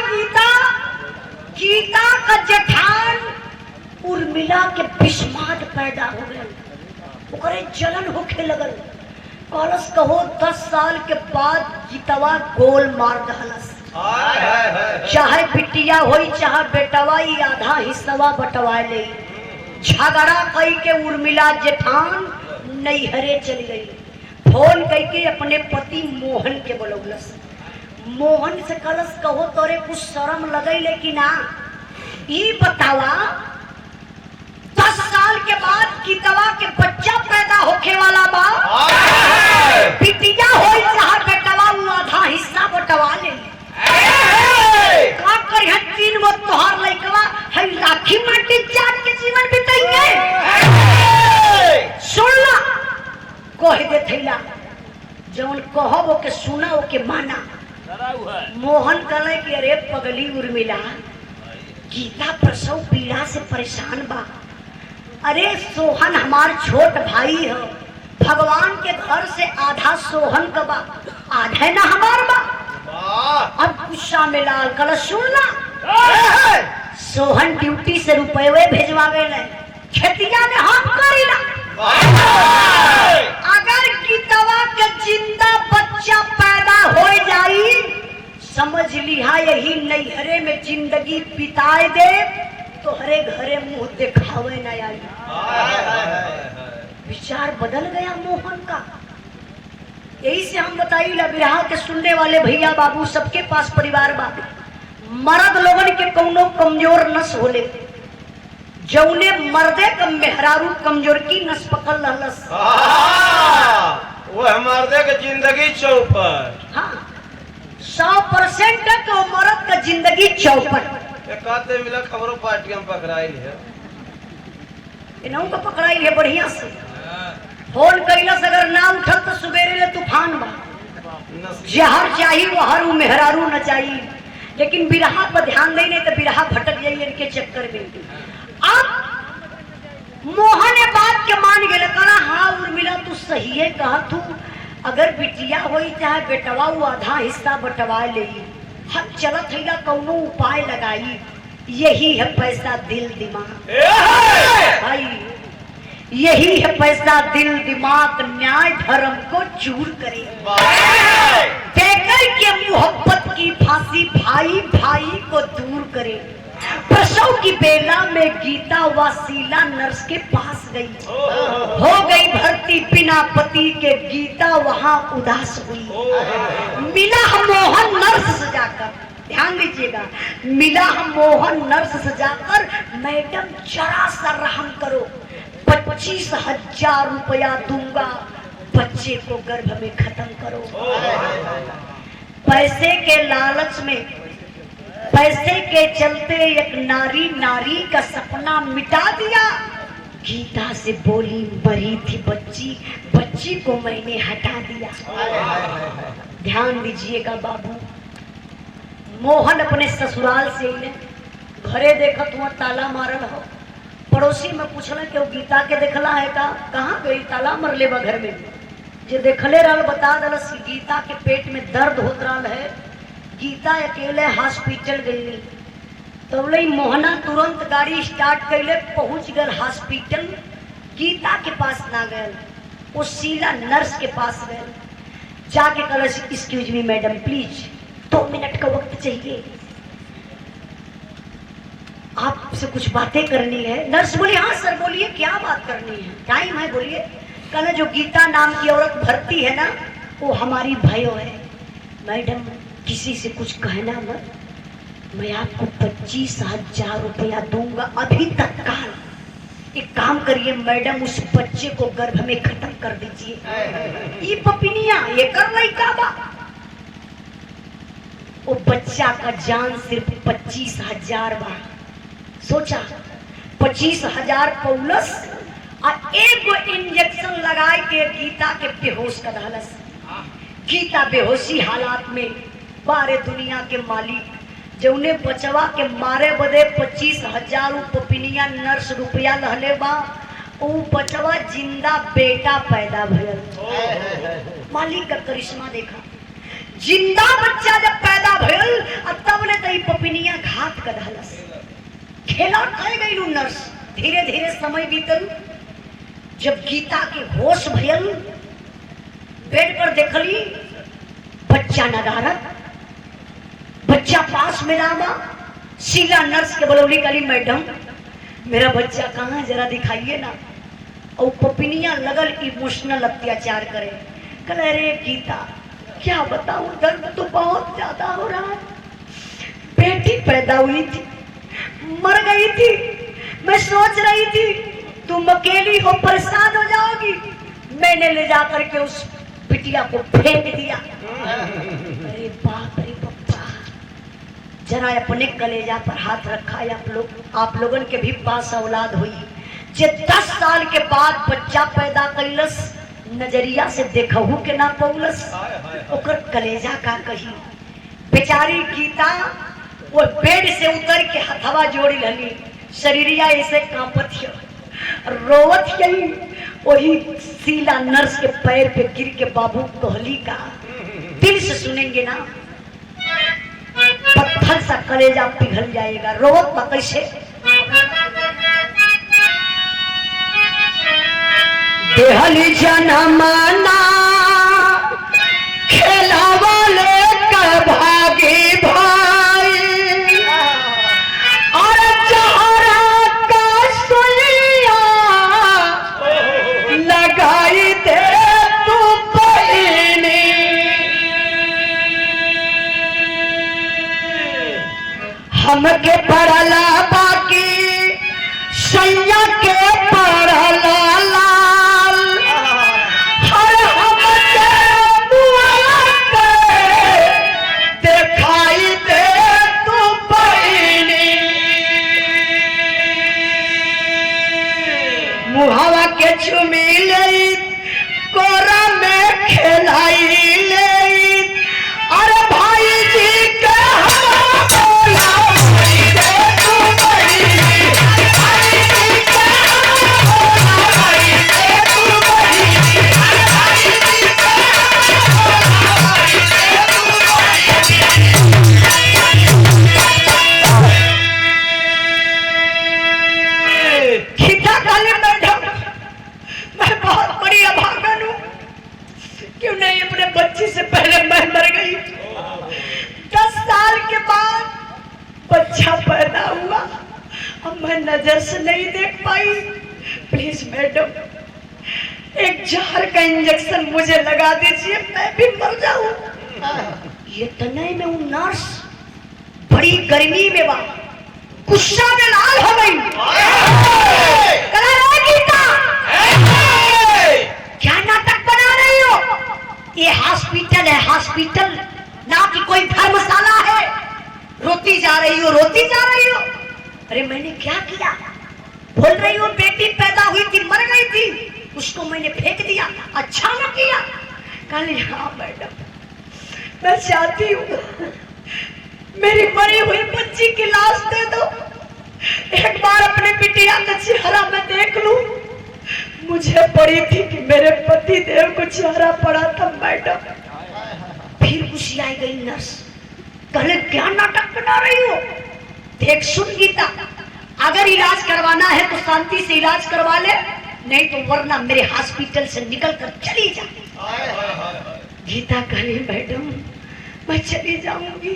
गीता का जेठान उर्मिला के विस्माद पैदा हो गए। ओकरे जलन होखे लगल। कलश कहो 10 साल के बाद गीतवा गोल मार दहलस। चाहे बिटिया होई चाहे बेटवा, आधा हिस्सा बटवा ले। झगड़ा कई के उर्मिला जेठान नैहरे चली गई। फोन कई के अपने पति मोहन के बोलौलस। मोहन से कलश कहो तोरे कुछ शर्म लगे लेकिन ना, ये बतावा 10 साल के बाद गीतवा के बच्चा पैदा होके वाला बा। बिटिया होई चाहे बेटवा, आधा हिस्सा बटवा ले। का करिए 3 गो तोहार लइकवा है राखी माटी चाट के जीवन बिताइए। सुन ला, कह दे थैला जौन कहब के सुना के माना। मोहन कहले कि अरे पगली उर्मिला, गीता प्रसव पीड़ा से परेशान बा। अरे सोहन हमार छोट भाई है। भगवान के घर से आधा सोहन का बा, आधा ना हमार बा। अब गुस्सा में लाल कल सुनना, सोहन ड्यूटी से रुपये भेजवावे ले। खेतिया ने हम करीला। अगर गीतवा के जिंदा बच्चा पैदा हो जाई, समझ लिहा यही नैहरे में जिंदगी बिताए दे, तो हरे घरे मुंह दिखावे न आई। विचार बदल गया मोहन का। यही से हम बताइए बिरहा के सुनने वाले भैया बाबू सबके पास परिवार बाबू मर्द लोगन के कौनो कमजोर नस होले, जौने मर्दे का मेहरारू कमजोर की नस पकड़ लहलस। वो मर्दे के जिंदगी चौपट। हाँ 100% है तो मर्द का जिंदगी चौपट। कहते मिला खबरों पार्टियां पकड़ाई है, इन्हों को पकड़ाई है बढ़िया से। फोन कैलस अगर ना उठल तो सुबेरे ले तूफान बा, जहर चाहिए वो हर मेहरारू न चाहिए। लेकिन बिरहा पर ध्यान दे नहीं तो बिरहा भटक जाइए इनके चक्कर में। अब मोहन ने बात के मान गए, कहा हाँ उर्मिला तू सही है कहा तू, अगर बिटिया होई चाहे बेटवा वो आधा हिस्सा बंटवा ले, हम चलत है कौनो उपाय लगाई। यही है पैसा दिल दिमाग भाई, यही है पैसा दिल दिमाग, न्याय धर्म को चूर करे, देकर के मोहब्बत की फांसी भाई भाई को दूर करे। प्रसव की बेला में गीता वसीला नर्स के पास गई, हो गई भर्ती बिना पति के, गीता वहां उदास हुई। मिला मोहन नर्स सजाकर, ध्यान दीजिएगा, मिला मोहन नर्स सजाकर, मैडम जरा सा रहम करो, 25,000 रुपया दूंगा, बच्चे को गर्भ में खत्म करो। पैसे के लालच में, पैसे के चलते एक नारी नारी का सपना मिटा दिया। गीता से बोली मरी थी बच्ची, बच्ची को मैंने हटा दिया। ध्यान दीजिएगा बाबू, मोहन अपने ससुराल से ही घरे देखा तुम ताला मारल हो, पड़ोसी में पूछला कि वो गीता के देखला है का, कहाँ गई, ताला मरले बा घर में। जे देखले रहल बता दलस गीता के पेट में दर्द होत रहल है, गीता अकेले हॉस्पिटल गई। तो बोले मोहना तुरंत गाड़ी स्टार्ट कैले, पहुंच गए हॉस्पिटल। गीता के पास ना गए, वो शीला नर्स के पास गए, जाके कहल excuse me madam please 2 minute का वक्त चाहिए, आपसे कुछ बातें करनी है। नर्स बोली हाँ सर बोलिए क्या बात करनी है, टाइम है बोलिए। कहना जो गीता नाम की औरत भर्ती है ना वो हमारी भयो है, मैडम किसी से कुछ कहना मत, मैं आपको 25,000 रुपया दूंगा अभी तत्काल। एक काम करिए मैडम, उस बच्चे को गर्भ में खत्म कर दीजिए। ये पपिनिया ये कर लइका बा, वो बच्चा का जान सिर्फ 25,000 बा। सोचा 25,000 पौलस और एक इंजेक्शन लगाए के गीता के बेहोश कर दहलस। गीता बेहोशी हालात में बारे दुनिया के मालिक जो उन्हें बचवा के मारे बदे 25,000 पपिनिया नर्स रुपया लहले बा, वो बचवा जिंदा बेटा पैदा भयल। मालिक का करिश्मा देखा, जिंदा बच्चा जब पैदा भयल तब ले तई पपिनिया घात कर दहलस। खेला कर गई नर्स, धीरे धीरे समय बीतल। जब गीता के होश भयल, बेड पर देखली बच्चा नदारत, बच्चा पास में नामा। शीला नर्स के बोलौली कली मैडम मेरा बच्चा कहाँ जरा दिखाइए ना। और पपिनिया लगल इमोशनल अत्याचार करे, कल अरे गीता क्या बताऊं दर्द तो बहुत ज्यादा हो रहा है, बेटी पैदा हुई थी मर गई थी, मैं सोच रही थी तुम अकेली हो परेशान हो जाओगी, मैंने ले जाकर के उस बिटिया को फेंक दिया। अरे बाप रे पप्पा, जरा अपने कलेजा पर हाथ रखा है। आप लोगन के भी पास औलाद हुई जे 10 साल के बाद बच्चा पैदा कैलस, नजरिया से देखहू के ना पौलस, ओकर कलेजा का कही। बेचारी गीता वो बेड से उतर के हथवा जोड़ी लगी, शरीरिया ऐसे कांपत है, रोवत यही। वही शीला नर्स के पैर पे गिर के बाबू कोहली का दिल से सुनेंगे ना, पत्थर सा कलेजा पिघल जाएगा। रोवत कैसे देहली जनमना खेलावाले का भागी भाई और जहरा का सुइया लगाई दे तू बहिनी। हमके पड़ला बाकी सैया के पड़ला लाल हर हमके बुआ के दिखाई दे तू बहिनी। मुहावा के चुमी ले कोरा में खेलाई ले अरे भाई जी के क्यों नहीं अपने बच्चे से पहले मैं मर गई। 10 साल के बाद बच्चा पैदा हुआ, अब मैं नजर से नहीं देख पाई। प्लीज मैडम एक जहर का इंजेक्शन मुझे लगा दीजिए, मैं भी मर जाऊं। ये तने में हूं नर्स, बड़ी गर्मी में बा, गुस्सा में लाल हो गई। क्या नाटक बना रही हो? ये हॉस्पिटल है, हॉस्पिटल ना कि कोई धर्मशाला है। रोती जा रही हो, रोती जा रही हो। अरे मैंने क्या किया? बोल रही हो बेटी पैदा हुई थी, मर गई थी, उसको मैंने फेंक दिया, अच्छा न किया। कल हाँ मैडम मैं चाहती हूँ मेरी मरी हुई बच्ची की लाश दे दो, एक बार अपने बिटिया का चेहरा मैं देख लूं। मुझे पड़ी थी कि मेरे पति देव को चेहरा पड़ा था मैडम। फिर गुस्सियाई गई नर्स, कहले क्या नाटक बना रही हो? देख सुन गीता, अगर इलाज करवाना है तो शांति से इलाज करवा ले, नहीं तो वरना मेरे हॉस्पिटल से निकल कर चली जा। गीता कहली मैडम मैं चली जाऊंगी,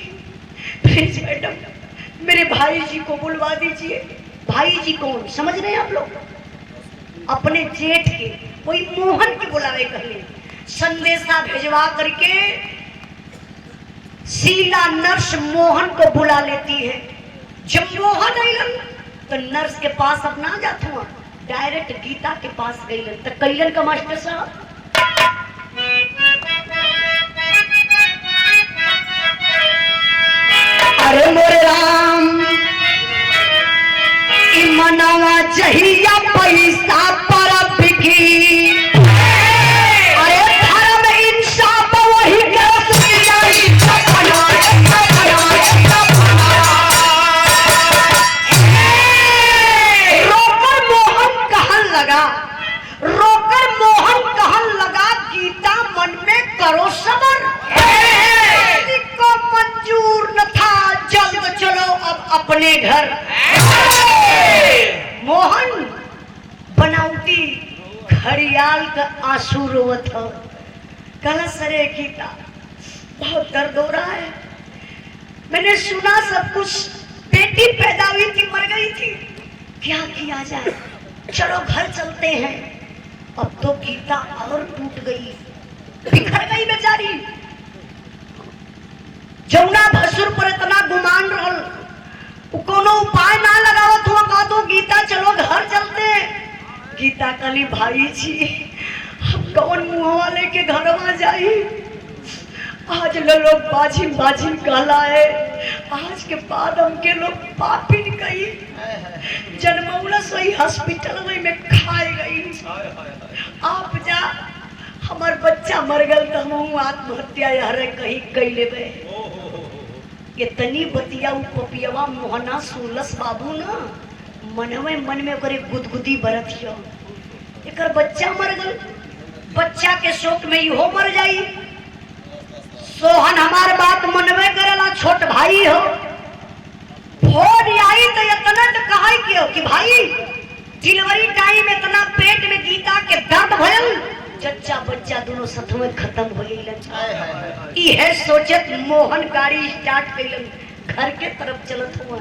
प्लीज मैडम मेरे भाई जी को बुलवा दीजिए। भाई जी कौन समझ रहे हैं आप लोग? अपने जेठ के, कोई मोहन के बुलावे कहले। संदेशा भेजवा करके शीला नर्स मोहन को बुला लेती है। जब मोहन आइलन तो नर्स के पास अब ना जात हुआ, डायरेक्ट गीता के पास गईलन। तो कैलन का मास्टर साहब अरे मोरे राम मनावा चाहिए पैसा पर बिकी, अरे धर्म इंसाफ वही रोकर मोहन कहन लगा गीता मन में करो सबर, को मंजूर न था जल्द चलो अब अपने घर। मोहन बनावटी घड़ियाल का आंसू रोवत हो, कहला सरे गीता बहुत दर्द हो रहा है, मैंने सुना सब कुछ, बेटी पैदा हुई थी मर गई थी, क्या किया जाए, चलो घर चलते हैं। अब तो गीता और टूट गई, बिखर गई बेचारी। जमुना भसुर पर इतना गुमान रहल, कोनो उपाय ना लगावत हुआ, कहा तो गीता चलो घर चलते हैं। गीता कली भाई जी हम कौन मुँह वाले के घर में जाई, आज लोग बाजिन बाजिन कहला है, आज के बाद हमके लोग पापिन कही जन्मौला सोई हॉस्पिटल में खाए गई। आप जा हमार बच्चा मर गल तो हम आत्महत्या यार कहीं कई लेबे। इतनी बतिया पपियवा मोहना सुलस बाबू ना मनवे मन में करे गुदगुदी बरतियो, एकर बच्चा मर गल, बच्चा के शोक में इहो मर जाई। सोहन हमार बात मनवे करेला, छोट भाई हो, फोन आई तो इतना तो कहा कि भाई डिलीवरी टाइम इतना पेट में गीता के दर्द भयल, जच्चा बच्चा दोनों सथ में खत्म हो गईलन। इहे सोचत मोहन गाड़ी स्टार्ट कइलन, घर के तरफ चलत हुआ।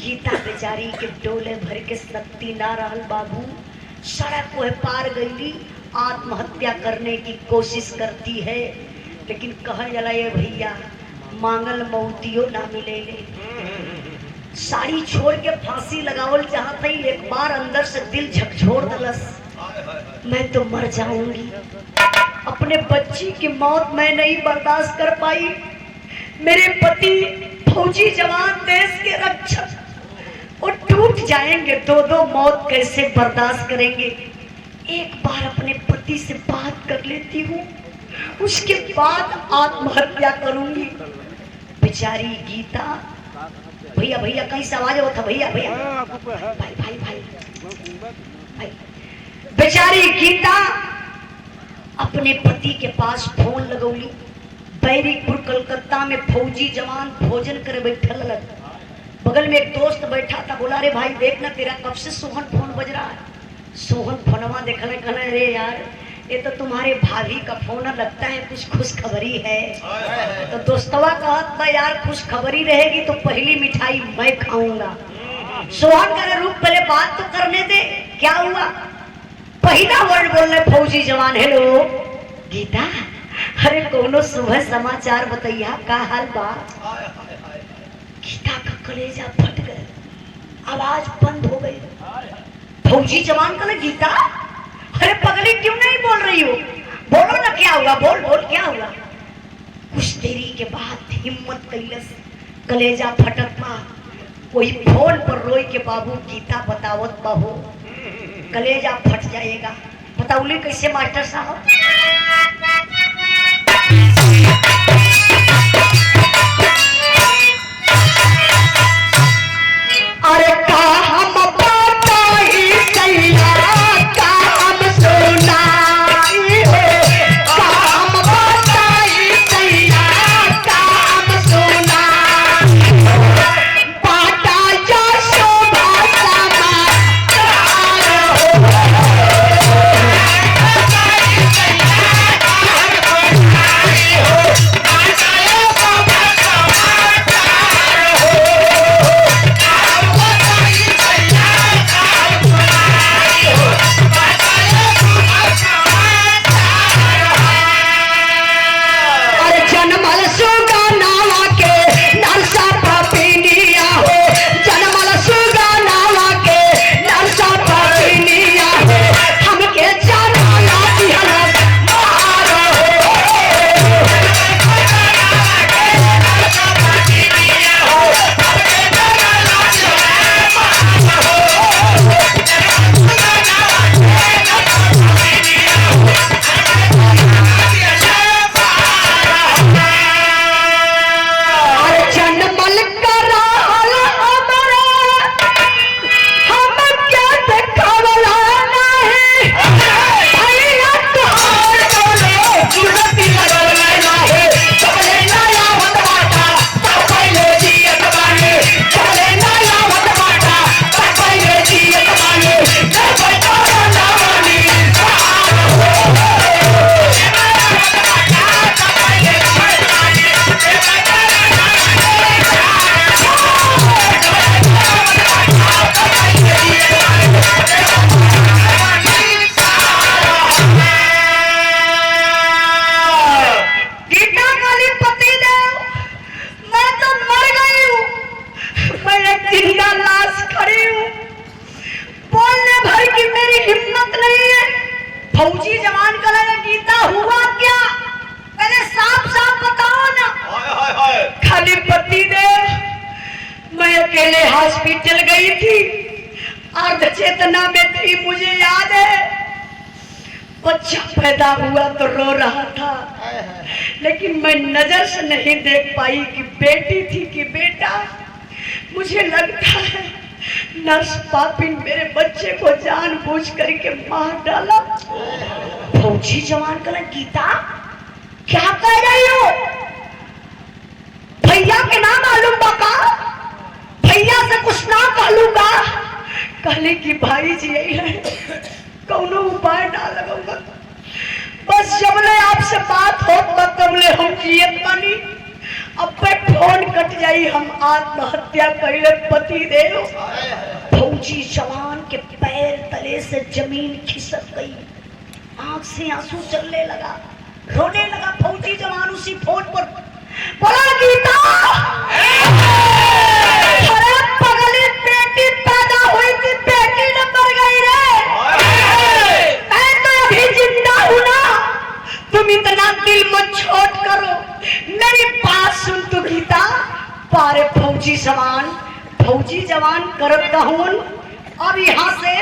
गीता बेचारी के डोले भर के शक्ति ना रहल बाबू, सड़क को पार गई, आत्महत्या करने की कोशिश करती है। लेकिन कहा जला ये भैया मांगल मौतियो ना मिले ले। साड़ी छोड़ के फांसी लगावल चाहत ही, एक बार अंदर से दिल झकझोर दलस, मैं तो मर जाऊंगी। अपने बच्ची की मौत मैं नहीं बर्दाश्त कर पाई। मेरे पति फौजी जवान, देश के रक्षक, वो टूट जाएंगे, दो मौत कैसे बर्दाश्त करेंगे। एक बार अपने पति से बात कर लेती हूँ, उसके बाद आत्महत्या करूंगी। बेचारी गीता, भैया भैया कहीं से आवाज होता, भैया भैया भाई भाई भाई भाई। बेचारी गीता अपने पति के पास फोन लगौली। बैरिकपुर कलकत्ता में फौजी जवान भोजन करे बैठल लग, बगल में एक दोस्त बैठा था। बोला अरे भाई देख ना, तेरा कब से सोहन फोन बज रहा है। सोहन फोनवा देखा, कहना अरे यार ये तो तुम्हारे भाभी का फोन लगता है, कुछ खुशखबरी है। तो दोस्तवा कहत बा यार खुशखबरी रहेगी तो पहली मिठाई मैं खाऊंगा। सोहन करे रुक पहले बात तो करने दे, क्या हुआ। पहला वर्ड बोल रहे फौजी जवान, हेलो गीता, अरे कोनो सुबह समाचार बताइया, का हाल बा। गीता का कलेजा फट गया, आवाज बंद हो गई। फौजी जवान कहा गीता अरे पगली क्यों नहीं बोल रही हो, बोलो ना क्या हुआ, बोल बोल क्या हुआ। कुछ देरी के बाद हिम्मत कैलस, कलेजा फटत बा। कोई फोन पर रोई के बाबू गीता बतावत बाबू, कलेजा फट जाएगा। बताउली कैसे मास्टर साहब। अरे का हम बताई सैया, का हम सुनाई हो, का हम बताई सैया, का हम सुनाई हो। बाटा जो शोभा समाचार फौजी जवान का लगा गीता हुआ क्या, पहले साफ साफ बताओ ना। खाली पति देव मैं अकेले हॉस्पिटल गई थी, अर्ध चेतना में थी, मुझे याद है बच्चा पैदा हुआ तो रो रहा था, लेकिन मैं नजर से नहीं देख पाई कि बेटी थी कि बेटा। मुझे लगता है नर्स पापिन मेरे बच्चे को जानबूझ करके मार डाला। फौजी जवान का गीता क्या कह रही हो, भैया के नाम मालूम बाका, भैया से कुछ ना कहूंगा। कहले कि भाई जी यही है, कौनो उपाय ना लगाऊंगा, बस जबले आपसे बात हो तबले हम जियत बानी, अब पे फोन कट जाई हम आत्महत्या कइले पति देव। फौजी जवान के पैर तले से जमीन खिसक गई, आंख से आंसू चलने लगा, रोने लगा फौजी जवान उसी फोन पर। बोला गीता, अरे पगली बेटी पैदा हुई थी, बेटी न मर गई रे, मैं तो अभी जिंदा हूं ना, तुम इतना दिल मत छोट करो, मेरी बात सुन तो गीता। पारे फौजी जवान करत कहून। अब यहाँ से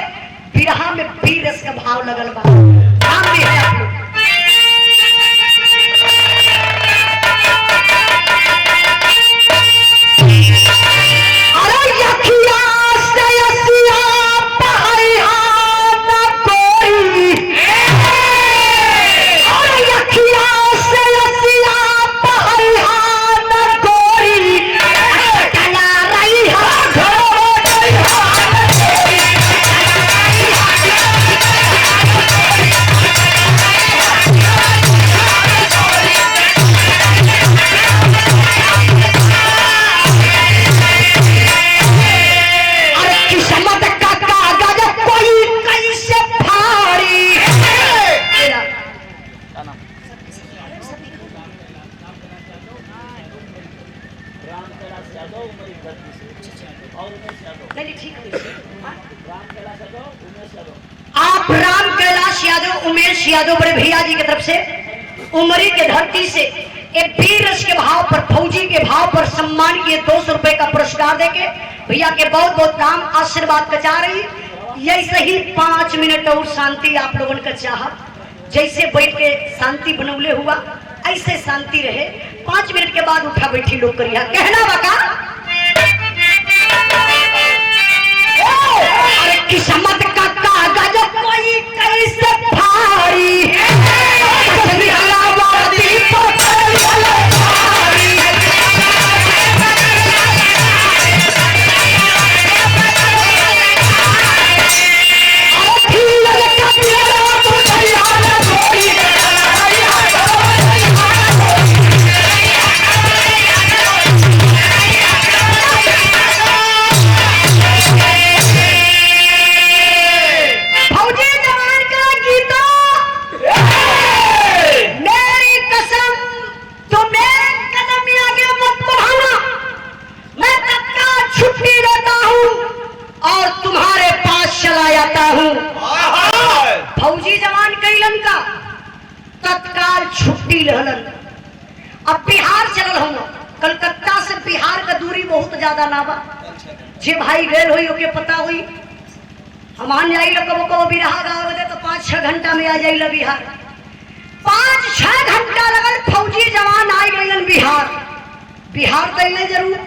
बिरहा में बीरस का भाव लगल बा, ध्यान दे आप लोग। आप राम कैलाश यादव उमेश यादव बड़े भैया जी की तरफ से उमरी के धरती से एक वीर रस के भाव पर, फौजी के भाव पर सम्मान किए 200 रुपए का पुरस्कार देके भैया के बहुत बहुत नाम आशीर्वाद का चाह रही। यही ही 5 मिनट और शांति आप लोगों का चाह, जैसे बैठ के शांति बनौले हुआ ऐसे शांति रहे। 5 मिनट के बाद उठा बैठी लोग करिया कहना बका। अरे किस्मत का कागज कोई कैसे फाड़ी, छुट्टी रहलन। अब बिहार चलल हम, कलकत्ता से बिहार का दूरी बहुत ज्यादा ना बा, जे भाई गए हुई ओके पता हुई। हमान जाइल कबो कबो बिरहा गाँव दे तो 5-6 घंटा में आ जाइल बिहार। 5-6 घंटा लगल, फौजी जवान आ गइलन बिहार। बिहार गइले जरूर,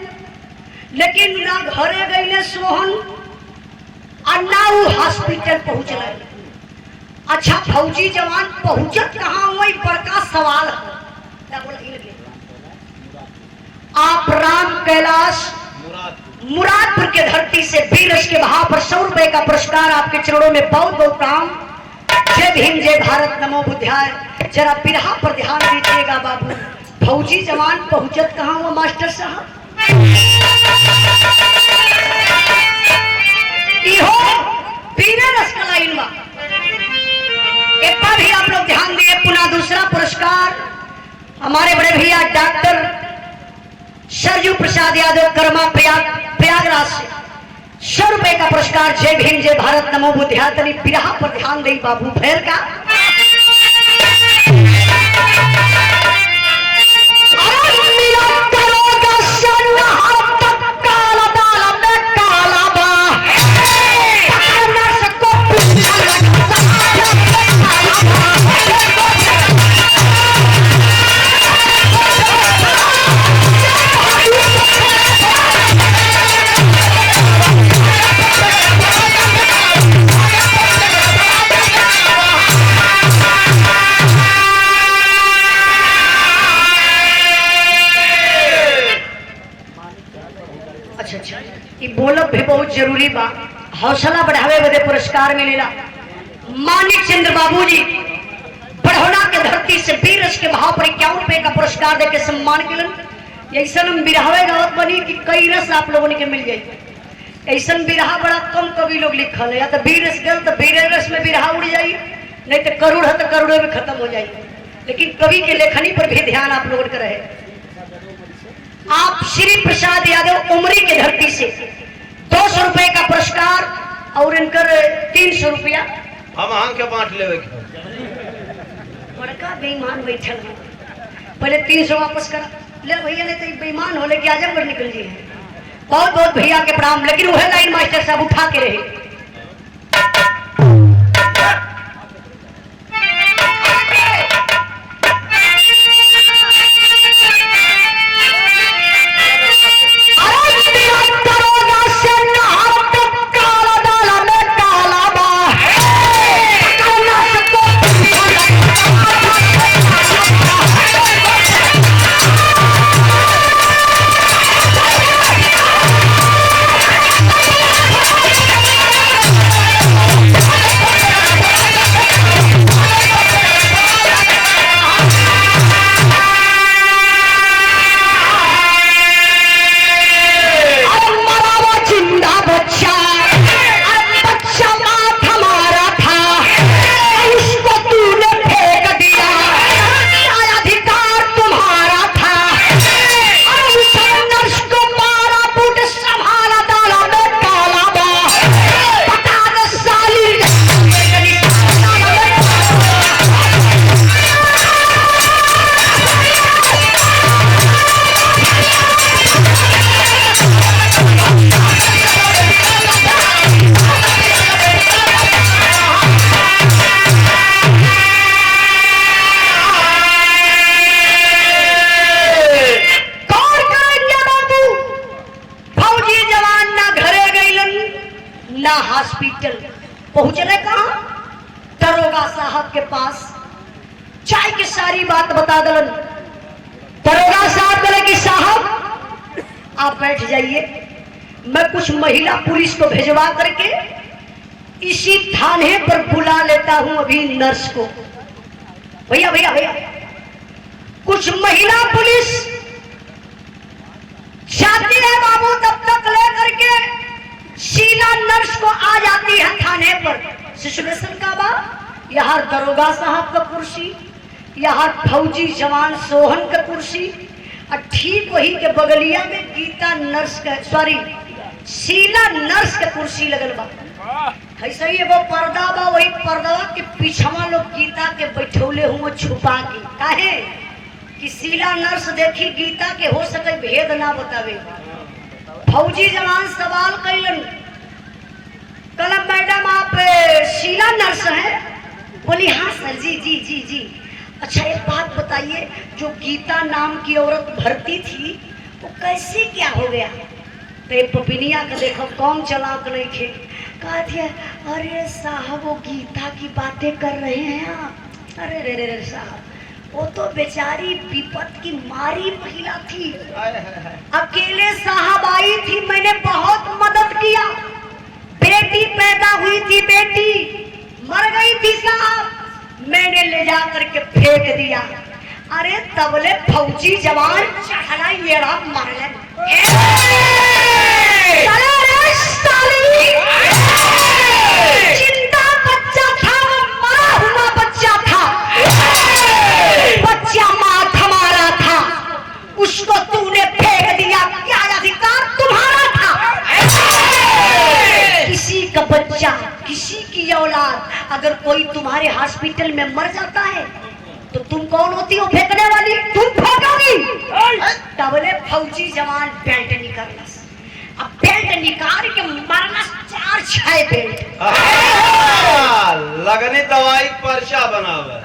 लेकिन ना घरे गइले सोहन और ना वो हॉस्पिटल पहुंचल। अच्छा फौजी जवान पहुंचत कहाँ, वही बड़का सवाल है। आप राम कैलाश मुरादपुर के धरती से वीरस के भाव पर 100 रुपए का पुरस्कार आपके चरणों में बहुत बहुत प्रणाम। जय भीम, जय भारत, नमो बुद्धाय। जरा बिरहा पर ध्यान दीजिएगा बाबू। फौजी जवान पहुंचत कहाँ वो मास्टर साहब, वीरस का लाइन बा। एक बार भी आप लोग ध्यान दिए। पुनः दूसरा पुरस्कार हमारे बड़े भैया डॉक्टर सरजू प्रसाद यादव कर्मा प्रयागराज से 100 रुपए का पुरस्कार। जय भीम, जय भारत, नमो बुद्धाय। तनी बिरहा पर ध्यान दे बाबू भैर का। बोलब भी बहुत जरूरी बा। हौसला बढ़ावे बदे पुरस्कार मिलेला। मानिक चंद्र बाबूजी बढ़ौना के धरती से 20 रस के भाव पर 51 रुपए का पुरस्कार देके सम्मान किलन। ऐसा हम बिरहावे गावत बनी कि कई रस आप लोगों के मिल जाए। ऐसा बिरहा बड़ा कम कवि लोग लिखल है, या तो 20 रस गल तो 20 रस में बिरहा उड़ जाई, नहीं तो करोड़ है तो करोड़ों में खत्म हो जाए। लेकिन कवि के लेखनी पर भी ध्यान आप लोगों का रहे। आप श्री प्रसाद यादव उमरी के धरती से 200 रुपए का पुरस्कार और इनकर 300 रुपया हम आंग के बांट लेवे के। बड़का बेईमान बैठल है, पहले 300 वापस कर ले भैया, नहीं तो बेईमान हो लेके आजमगढ़ निकल जी है। बहुत बहुत भैया के प्रणाम। लेकिन वह लाइन मास्टर साहब उठा के रहे। हॉस्पिटल पहुंचने कहा दरोगा साहब के पास, चाय की सारी बात बता दलन। दरोगा साहब बोले कि साहब आप बैठ जाइए, मैं कुछ महिला पुलिस को भिजवा करके इसी थाने पर बुला लेता हूं अभी नर्स को। भैया भैया भैया, कुछ महिला पुलिस जाती है बाबू, तब तक लेकर के शीला नर्स को आ जाती है थाने पर। सिचुएशन का बा, यहाँ दरोगा साहब का कुर्सी, यहाँ फौजी जवान सोहन का कुर्सी, और ठीक वही के बगलिया में गीता नर्स का, सॉरी शीला नर्स का कुर्सी लगल बा। ऐसे ही वो पर्दा बा, वही पर्दा के पीछवा लोग गीता के बैठौले हुए छुपा के, काहे कि शीला नर्स देखी गीता के हो सके भेद ना बतावे। फौजी जवान सवाल कैलन, कल मैडम आप शीला नर्स हैं? बोली हाँ सर जी जी जी जी। अच्छा एक बात बताइए, जो गीता नाम की औरत भर्ती थी वो कैसे क्या हो गया? तो पपिनिया का देखो कौन चलाक नहीं थे, कहा थे अरे साहब वो गीता की बातें कर रहे हैं आप। अरे रे रे साहब, वो तो बेचारी विपत की मारी महिला थी, अकेले साहब आई थी, मैंने बहुत मदद किया। बेटी पैदा हुई थी, बेटी मर गई थी साहब, मैंने ले जा करके फेंक दिया। अरे तबले फौजी जवान चढ़ा येड़ा मारलन, जिंदा बच्चा था, मरा हुआ बच्चा था, बच्चा माँ हमारा था, उसको तूने फेंक दिया, क्या अधिकार तुम्हारा था? किसी का बच्चा, किसी की औलाद अगर कोई तुम्हारे हॉस्पिटल में मर जाता है तो तुम कौन होती हो फेंकने वाली? तुम फेंकोगी। तबले फौजी जवान बेल्ट निकालस, अब बेल्ट निकाल के मारना 4-6 बेल्ट, लगनी दवाई पर्चा बनावे।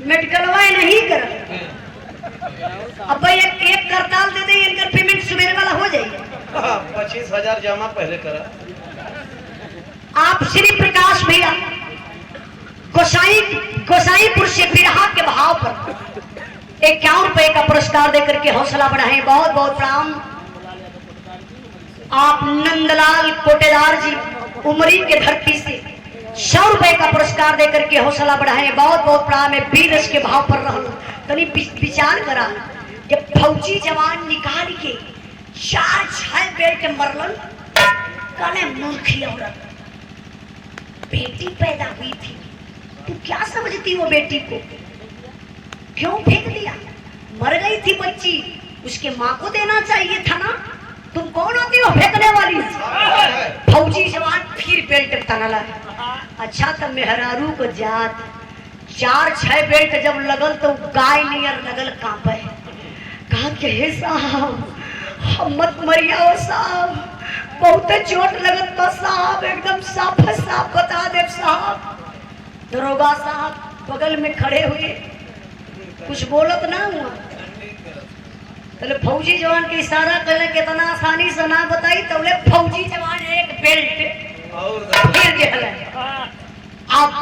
मेडिकल वाई नहीं कर। अब भाई एक करताल दे दे, इनका पेमेंट सवेरे वाला हो जाएगा। 25,000 जमा पहले करा। आप श्री प्रकाश भैया गोसाईपुर से बिरहा के भाव पर ₹51 का पुरस्कार देकर के हौसला बढ़ाए। बहुत बहुत प्रणाम। आप नंदलाल कोटेदार जी उमरी के धरती से ₹100 का पुरस्कार देकर के हौसला बढ़ाए। बहुत बहुत प्रणाम है। वीर रस के भाव पर रहल तनी विचार करा कि फौजी जवान निकाल के 4-6 बेल्ट मरलन। कने मूर्खी औरत, बेटी पैदा हुई थी, तू क्या समझती वो बेटी को? क्यों फेंक दिया? मर गई थी बच्ची, उसके माँ को देना चाहिए था ना। तुम कौन होती हो फेंकने वाली? फौजी जवान फिर बेल्ट तनला। अच्छा तो मेहरारू को जात 4-6 बेल्ट जब लगल तो गाय नियर लगल कांपे। कहा कि हे साहब हम मत मरिया हो साहब, बहुत चोट लगत बा साहब, एकदम साफ साफ बता दे साहब। दरोगा साहब बगल में खड़े हुए, कुछ बोलत ना हुआ। तो फौजी जवान के इशारा करे कितना आसानी से ना बताई तो फौजी जवान एक बेल्ट फिर देहले। आप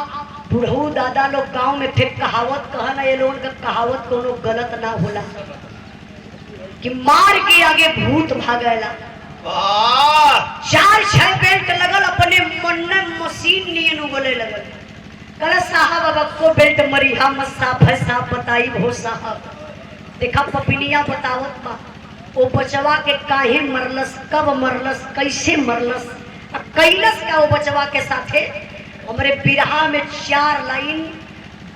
बुढ़ऊ दादा लोग गांव में थे कहावत कहना, ये लोगों का कहावत कोनो गलत ना होला कि मार के आगे भूत भागेला। 4-6 बेल्ट लगल, अपने मन में मशीन नियन उगले लगल। कल साहब अब को बेल्ट मरी हम साफ है साफ बताई हो साहब। देखा पपिनिया बतावत बा वो बचवा के काहे मरलस, कब मरलस, कैसे मरलस, कैलस का वो बचवा के साथे। हमारे बिरहा में 4 लाइन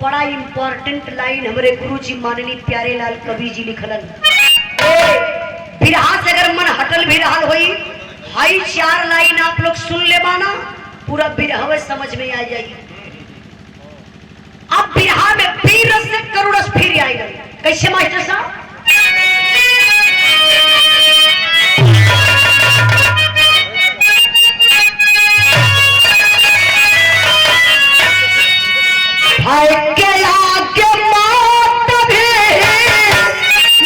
बड़ा इंपॉर्टेंट लाइन हमारे गुरुजी माननीय प्यारे लाल कवि जी लिखलन। बिरहा से अगर मन हटल भी रहल होई, हाई 4 लाइन आप लोग सुन ले बाना, पूरा बिरहा समझ में आ जाई। अब बिरहा में वीर रस से करुण रस फिर आएगा। कैसे मास्टर साहब? भाई के आगे मौत भी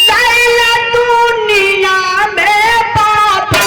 लैला दुनिया में बाबू।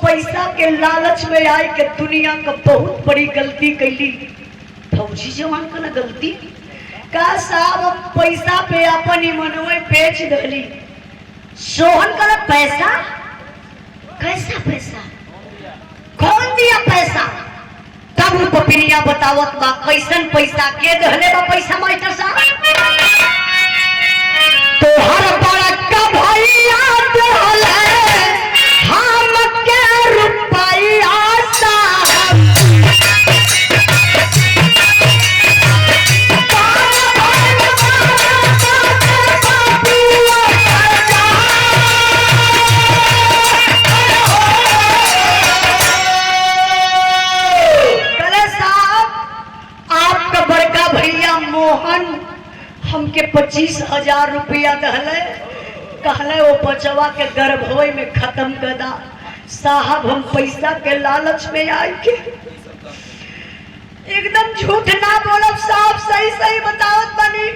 पैसा के लालच में आए के दुनिया का बहुत बड़ी गलती कैली। फौजी जवान का ना गलती का साहब पैसा पे अपन ही मनवे बेच दली। सोहन का पैसा, कैसा पैसा, कौन दिया पैसा? तब वो पपिनिया बतावत बा कैसन पैसा के दहले बा पैसा मास्टर साहब। तो हर बड़ा का भैया दहले हम के रुपया साहब। कले साहब आपका बड़का भैया मोहन हमके 25,000 रुपया दहले, कहले वो बचवा के गर्भोई में खत्म कर दा साहब। हम पैसा के लालच में आए के एकदम झूठ ना बोलब साहब, सही सही बतावत बनी।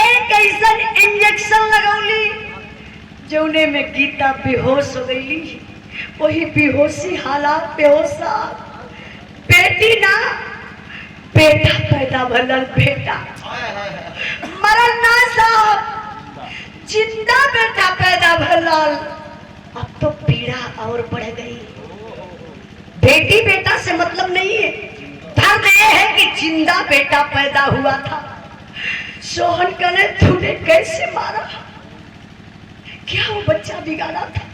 एक ऐसा इंजेक्शन लगौली जौने में गीता बेहोश हो गई। वही बेहोशी हालात पे हो साहब। बेटी ना बेटा पैदा भलल, बेटा मरल ना साहब, जिंदा बेटा पैदा भलल। अब तो पीड़ा और बढ़ गई। बेटी बेटा से मतलब नहीं है, दर्द ये है कि जिंदा बेटा पैदा हुआ था। सोहन कने तूने कैसे मारा? क्या वो बच्चा बिगाड़ा था?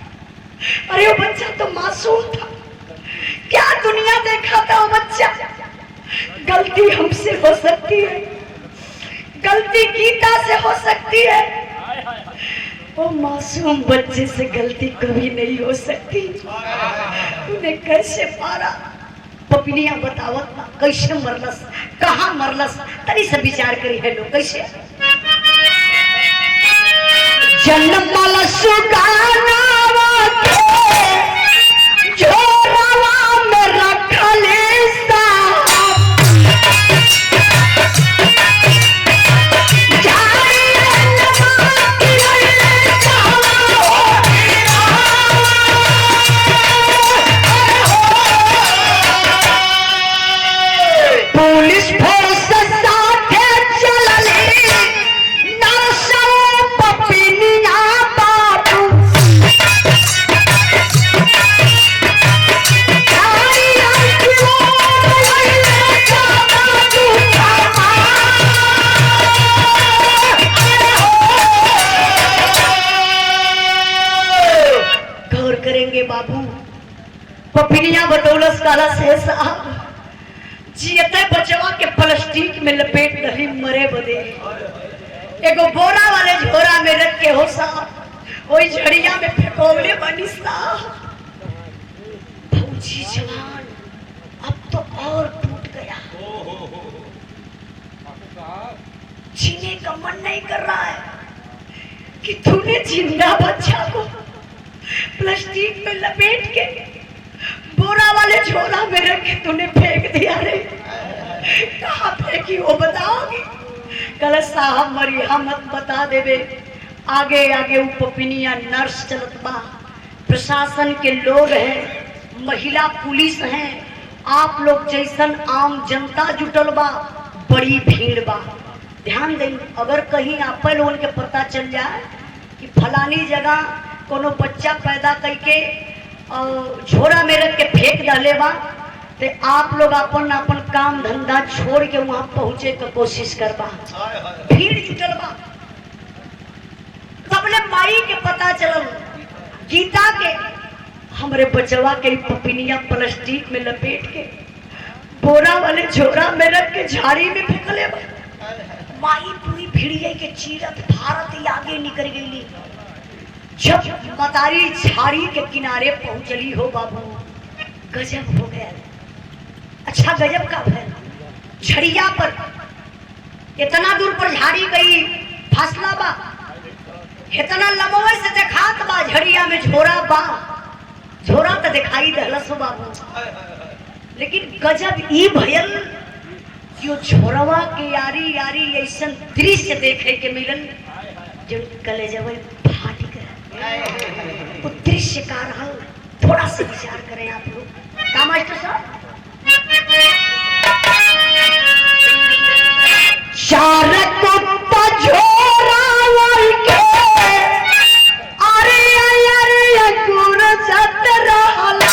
अरे वो बच्चा तो मासूम था, क्या दुनिया देखा था वो बच्चा? गलती हमसे हो सकती है, गलती गीता से हो सकती है, वो मासूम बच्चे से गलती कभी नहीं हो सकती। उन्हें कैसे मारा? पपनिया बतावत ना, कैसे मरलस, कहाँ मरलस, तरी से विचार करी है लोग। कैसे जन्म वाला सुगानावा के झोरावा में रखले पुलिस फोर्स साथे चलले नरसो पपनिया बाबू गौर करेंगे बाबू। पपनिया बटोलस काला से साहब जियते बचवा के प्लास्टिक में लपेट दही मरे बदे एगो बोरा वाले झोरा में रख के हो साहब वही झड़िया में फेंकोले बनी साहब। फौजी जवान अब तो और टूट गया, जीने का मन नहीं कर रहा है कि तूने जिंदा बच्चा को प्लास्टिक में लपेट के बोरा वाले झोला में रख के तूने फेंक दिया रे। कहाँ फेंकी वो बताओगी? कल साहब मरिया मत बता देवे। आगे आगे पपनिया नर्स चलत बा, प्रशासन के लोग हैं, महिला पुलिस हैं, आप लोग जैसन आम जनता जुटल बा, बड़ी भीड़ बा। ध्यान दें, अगर कहीं आप लोगों के पता चल जाए कि फलानी जगह कोनो बच्चा पैदा करके और झोरा में रख के फेंक डाले बा, ते आप लोग अपन अपन काम धंधा छोड़ के वहां पहुंचे का कोशिश करबा। भीड़ जुटल बा, सबले माई के पता चलल गीता के हमरे बचवा के पपनिया प्लास्टिक में लपेट के बोरा वाले झोरा में रख के झाड़ी में फेंकले बा। माई पूरी भिड़िया के चीरत भारत आगे निकल गई। जब मतारी झाड़ी के किनारे पहुंचली हो बाबू, गजब हो गया। अच्छा गजब का भैया, झड़िया पर इतना दूर पर झाड़ी गई, फासला बा इतना लंबे से देखात बा, झड़िया में झोरा बा, झोरा तो दिखाई दहलस हो बाबू। लेकिन गजब ई भयल जो झोरवा के यारी यारी ऐसा दृश्य देखे के मिलन जो कलेजवा फाटी कर। वो दृश्य का रहल, थोड़ा सा विचार करें आप लोग। का मास्टर साहब? शारक कुत्ता झोरा वाल के अरे अरे गुर जत रहल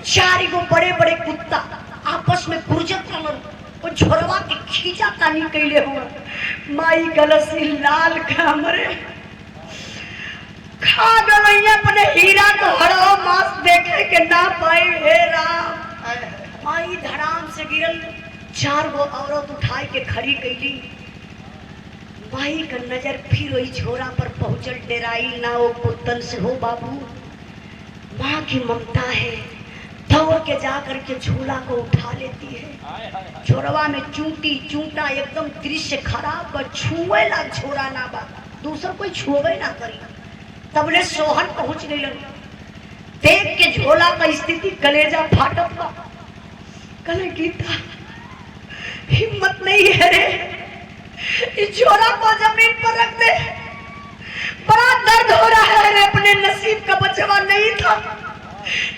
चारिगो बड़े बड़े कुत्ता आपस में गुर्जत रहन, वो झोरवा के खींचा तानी कैले हुआ। माई गलसी लाल खामरे खा गई अपने हीरा को हरो मांस देखे के ना पाई। हे राम, माई धड़ाम से गिरल, चार गो औरत उठाई के खड़ी कैली। माई का नजर फिर वही झोरा पर पहुंचल, डेराई ना वो कुत्तन से हो बाबू। माँ की ममता है, दौड़ के जाकर के झूला को उठा लेती है। झोरवा में चूंटी चूंटा एकदम दृश्य खराब बा, छुए ला झोरा ना बा, दूसर कोई छुए ना करी। तबले सोहन पहुंच गई लगी, देख के झोला का स्थिति कलेजा फाटत बा। कहले गीता हिम्मत नहीं है रे, इस झोला को जमीन पर रख दे, बड़ा दर्द हो रहा है रे। अपने नसीब का बचवा नहीं था,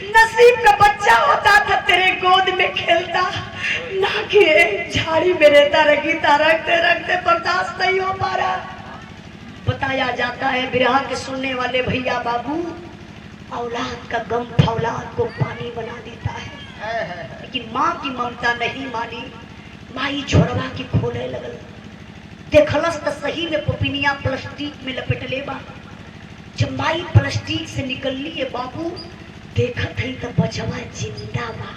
नसीब का बच्चा होता था तेरे गोद में खेलता, ना कि झाड़ी में रहता। गीता रखते रखते बर्दाश्त नहीं हो पा रहा। बताया जाता है बिरहा के सुनने वाले भैया बाबू, औलाद का गम फौलाद को पानी बना देता है। लेकिन माँ की ममता नहीं मानी, माई झोरवा की खोले लगल। देखलस तो सही में पपिनिया प्लास्टिक में लपेटले बा। जब माई प्लास्टिक से निकलली है बाबू, देखत है तो बचवा जिंदा बा।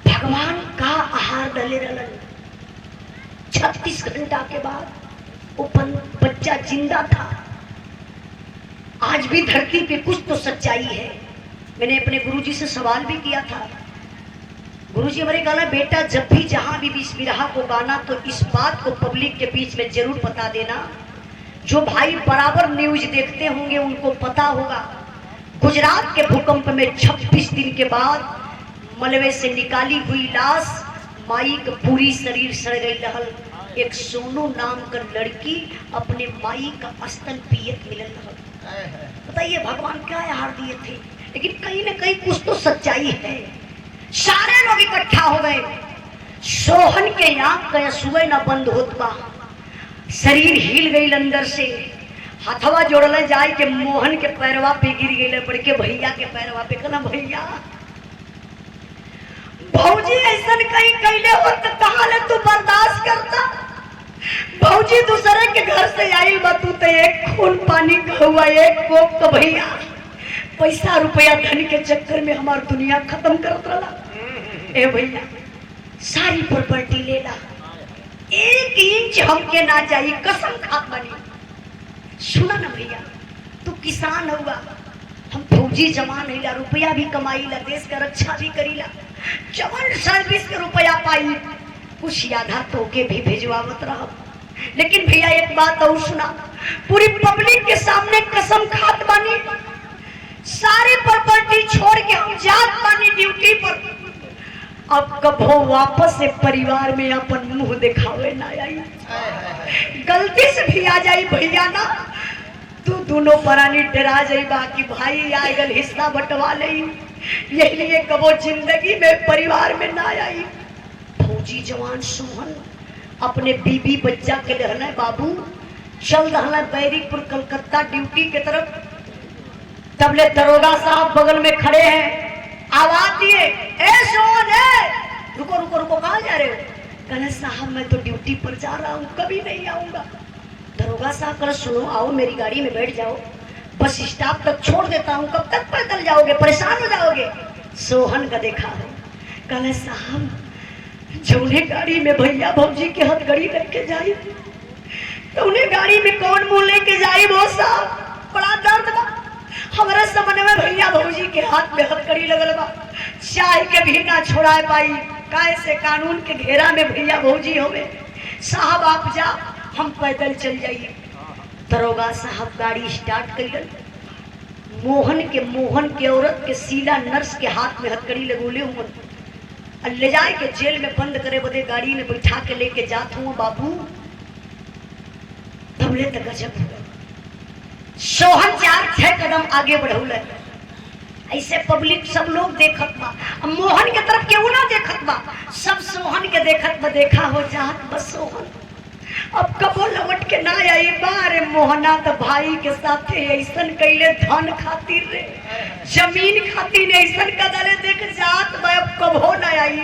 भगवान का आहार डले रहलन। 36 घंटा के बाद वो बच्चा जिंदा था। आज भी धरती पे कुछ तो सच्चाई है। मैंने अपने गुरुजी से सवाल भी किया था, गुरुजी हमारे कहला बेटा जब भी जहां भी इस बिरहा को गाना तो इस बात को पब्लिक के बीच में जरूर बता देना। जो भाई बराबर न्यूज देखते होंगे उनको पता होगा, गुजरात के भूकंप में 26 दिन के बाद मलबे से निकाली हुई लाश, माई का पूरी शरीर सड़ गई रहल। एक सोनू नाम का लड़की अपने माई का स्तन पियत मिलल रहल। बताइए भगवान क्या आहार दिए थे। लेकिन कहीं ना कहीं कुछ तो सच्चाई है। सारे लोग इकट्ठा हो गए। सोहन के आंख का सुबह ना बंद होत बा, शरीर हिल गई अंदर से। हथवा जोड़ले जाए के मोहन के पैरवा पे गिर गई, पड़ के भैया के पैरवा पे। कहना भैया भौजी ऐसा कहीं कैले हो तो कहा ले तू बर्दाश्त करता। भौजी दूसरे के घर से आई बा, तू तो एक खून पानी का हुआ, एक कोप का भैया पैसा रुपया धन के चक्कर में हमारी दुनिया खत्म करत रहा। ए भैया सारी प्रॉपर्टी ले ला, 1 इंच हमके ना चाहिए, कसम खात बनी। सुना ना भैया, तू किसान हुआ, हम फौजी जवान है, रुपया भी कमाई ला, देश का रक्षा भी करीला, जवान सर्विस के रुपया पाई, कुछ आधा तो के भी भेजवावत रहा। लेकिन भैया एक बात और सुना, पूरी पब्लिक के सामने कसम खात बानी, सारी प्रॉपर्टी छोड़ के हम जात बानी ड्यूटी पर। अब कभो वापस से परिवार में अपन मुंह दिखावे ना आई। गलती से भी आ जाई भैया ना, तू दोनों परानी डरा जाई बाकी भाई आएगल हिस्सा बंटवा ले। यही लिए कबो जिंदगी में परिवार में ना आई। फौजी जवान सोहन अपने बीबी बच्चा के रहना बाबू चल रहा बैरिकपुर कलकत्ता ड्यूटी की तरफ। तबले दरोगा साहब बगल में खड़े हैं, आवाज दिए, ए सोहन है, रुको रुको रुको, कहाँ जा रहे हो? कहने साहब मैं तो ड्यूटी पर जा रहा हूँ, कभी नहीं आऊंगा। दरोगा साहब कह सुनो आओ मेरी गाड़ी में बैठ जाओ, बस स्टॉप तक छोड़ देता हूँ, कब तक पैदल जाओगे, परेशान हो जाओगे। सोहन का देखा है, कहने साहब जो उन्हें गाड़ी में भैया भौजी के हथकड़ी लेके जाई तो उन्हें गाड़ी में कौन मुंह लेके जाई? वो साहब बड़ा दर्द बा हमारे सामने में, भैया भौजी के हाथ में हथकड़ी लगल बा, चाय के भी ना छोड़ा पाई, कैसे कानून के घेरा में भैया भौजी होवे। साहब आप जा, हम पैदल चल जाइए। दरोगा साहब गाड़ी स्टार्ट कर, मोहन के औरत के सीला नर्स के हाथ में हथकड़ी लगोले हुए, ले जाए के जेल में बंद करे बदे गाड़ी में बैठा के लेके जात हूँ बाबू। तबले तक गजब हुआ। सोहन 4-6 कदम आगे बढ़ौले, ऐसे पब्लिक सब लोग देखत बा, मोहन के तरफ क्यों ना देखत बा, सब सोहन के देखत बा, देखा हो जात बस सोहन अब कबो लौट के ना आई बारे। मोहना तो भाई के साथ ऐसन कैले धन खातिर रे, जमीन खातिर ऐसन कदले देख जात बा, अब कबो ना आई।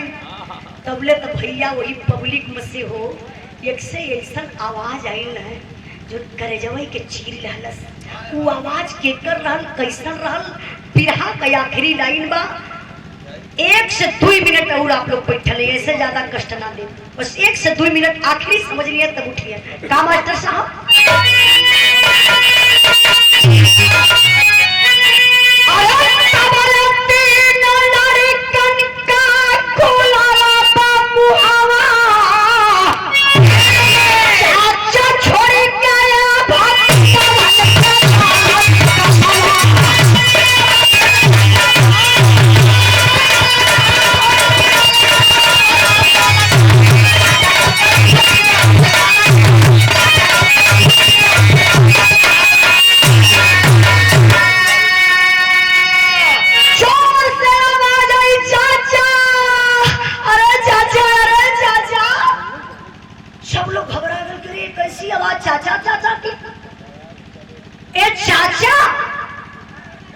तबले तो भैया वही पब्लिक में से हो एक से ऐसन आवाज आई न जो करेजवई के चीर रहलस। वो आवाज केकर रहल, कैसन रहल? बिरहा का आखिरी लाइन बा, 1 से 2 मिनट और आप लोग बैठल है, ऐसे ज्यादा कष्ट ना दे, बस 1 से 2 मिनट आखिरी समझ लिया तब उठिए। का मास्टर साहब छोड़ी कैसी आवाज चाचा चाचा की? ए चाचा,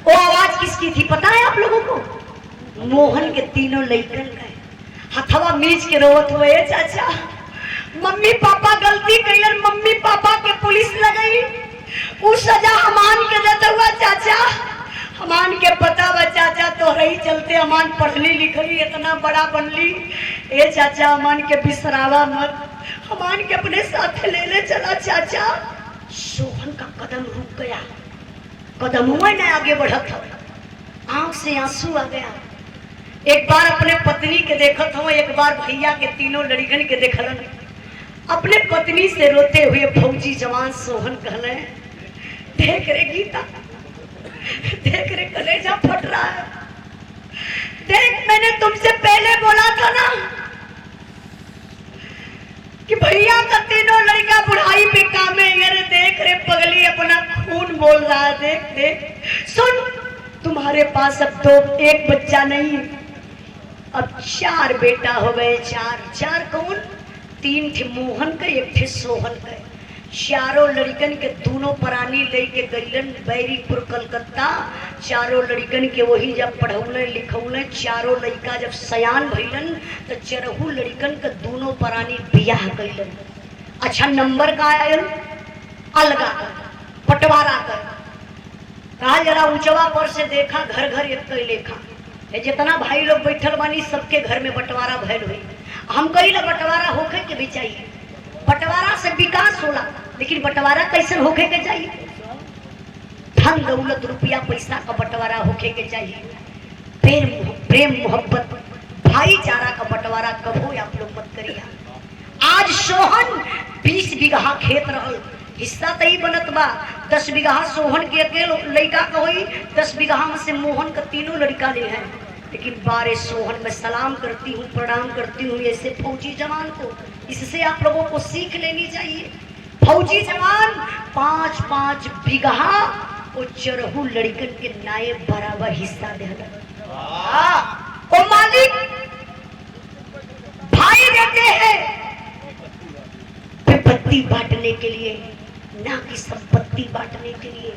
वो आवाज किसकी थी पता है आप लोगों को? मोहन के तीनों लड़कन का हथवा मीच के रोवत हुए, चाचा मम्मी पापा गलती कैलन, मम्मी पापा के पुलिस लगई, उ सजा हमान के देता हुआ चाचा। हमान के पता बा चाचा, तो रही चलते हमान पढ़ली लिखली इतना बड़ा बनली। ए चाचा हमान के बिसरावा मत, हमान के अपने साथ ले ले चला चाचा। सोहन का कदम रुक गया, कदम हुआ न आगे बढ़त हो, आंख से आंसू आ गया। एक बार अपने पत्नी के देखत हो, एक बार भैया के तीनों लड़कन के देखलन। अपने पत्नी से रोते हुए फौजी जवान सोहन कहले, देख रे गीता, देख रे कलेजा फट रहा है, देख मैंने तुमसे पहले बोला था ना कि भैया का तीनों लड़का बुढ़ाई पे काम है। ये देख रे पगली अपना खून बोल रहा है, देख देख सुन, तुम्हारे पास अब तो एक बच्चा नहीं, अब 4 बेटा हो गए। 4 कौन? 3 थे मोहन का, 1 थे सोहन का। चारों लड़कन के दोनों प्राणी लेके गईलन बैरीपुर कलकत्ता। चारों लड़कन के वही जब पढ़ौले लिखौले, चारों लड़का जब सयान भइलन तो चरहू लड़कन के दोनों प्राणी बियाह कइलन। अच्छा नंबर का आयल? अलगा कर, बंटवारा कर। कहा जरा ऊंचवा पर से देखा, घर घर एक लेखा। जितना भाई लोग बैठल बानी सबके घर में बंटवारा भइल हुई। हम कहिला बंटवारा होके के भी चाहिए, बंटवारा से विकास होला, लेकिन बंटवारा कैसे होके के चाहिए? धन दौलत रुपया पैसा का बंटवारा होके के चाहिए। प्रेम मोहब्बत भाईचारा का बंटवारा कबो आप लोग मत करिए। आज सोहन 20 बीघा खेत रहल, हिस्सा तो ही बनत बा। 10 बीघा सोहन के अकेले लड़का का हुई, 10 बीघा में से मोहन का तीनों लड़का ले हैं। लेकिन बारे सोहन में सलाम करती हूँ, प्रणाम करती हूँ ऐसे फौजी जवान को। इससे आप लोगों को सीख लेनी चाहिए। फौजी जवान 5-5 बीघा वो चरहू लड़कन के नाये बराबर हिस्सा दे। ओ मालिक भाई देते हैं विपत्ति बांटने के लिए, ना कि संपत्ति बांटने के लिए।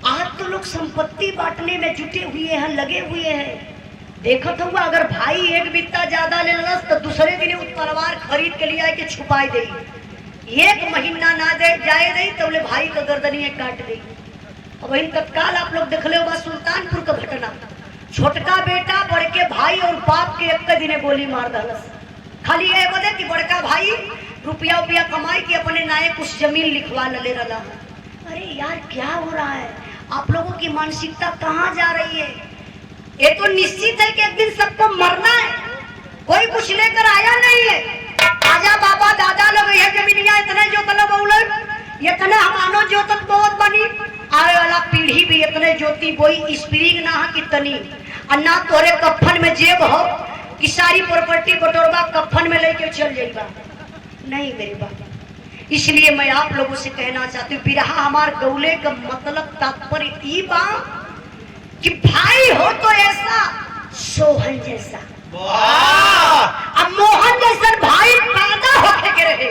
आज तो लोग संपत्ति बांटने में जुटे हुए हैं, लगे हुए हैं। देखो तो अगर भाई एक बित्ता ज्यादा ले लस तो दूसरे दिन वो तलवार खरीद के लिए के छुपाई दे। 1 महीना ना दे जाए दे तो बोले भाई का गर्दनिए काट दे। अब वही तत्काल आप लोग देख ले सुल्तानपुर का घटना, छोटका बेटा बड़के भाई और बाप के एक दिन गोली मार दलस। खाली ये बोले कि बड़का भाई रुपया कमाई के अपने नाये कुछ जमीन लिखवा ले रहा। अरे यार क्या हो रहा है? आप लोगों की मानसिकता कहाँ जा रही है? ये तो निश्चित है कि एक दिन सबको मरना है, कोई कुछ लेकर आया नहीं है। आजा बाबा दादा लोग यह जमीनिया इतने जोतल बोल, इतने हमानो जोतत बहुत बनी, आने वाला पीढ़ी भी इतने जोती बोई। स्प्रिंग ना कि तनी अन्ना तोरे कफन में जेब हो कि सारी प्रॉपर्टी बटोरबा कफन में लेके चल जाइबा। नहीं मेरे बाबा, इसलिए मैं आप लोगों से कहना चाहती हूँ, बिरहा हमार गौले का मतलब तात्पर्य ई बा कि भाई हो तो ऐसा सोहन जैसा, अब मोहन जैसा भाई पैदा होके के रहे।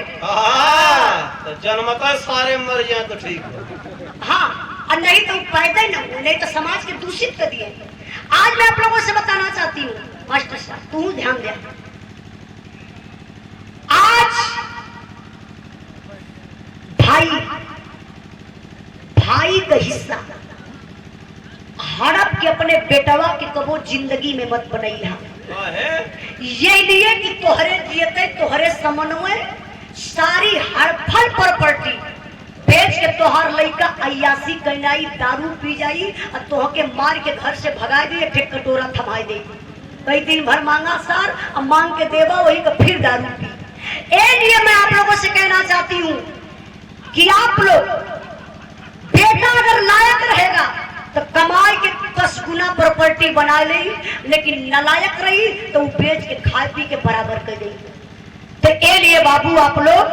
तो जन्मता सारे मर जाए तो ठीक है। हाँ, और नहीं तो पैदा ही ना हो, नहीं तो समाज के दूषित कर दिए। आज मैं आप लोगों से बताना चाहती हूँ, मास्टर साहब तू ध्यान दे। आज भाई का हिस्सा हड़प के अपने बेटवा के कबो जिंदगी में मत बनैया। ये लिए कि तोहरे जियते तोहरे समन्वय सारी हड़फल प्रॉपर्टी बेच के तोहर लइका अयासी कनाई दारू पी जाई और तोह के मार के घर से भगा दी, फिर कटोरा थमाई दे। कई दिन भर मांगा सार अब मांग के देवा वही का फिर दारू पी। ए लिए मैं आप लोगों से कहना चाहती हूँ कि आप लोग बेटा अगर लायक रहेगा तो कमाई के 10 गुना प्रॉपर्टी बना ले, लेकिन नालायक रही तो बेच के खाए पी के बराबर कर दे। तो ए लिए बाबू आप लोग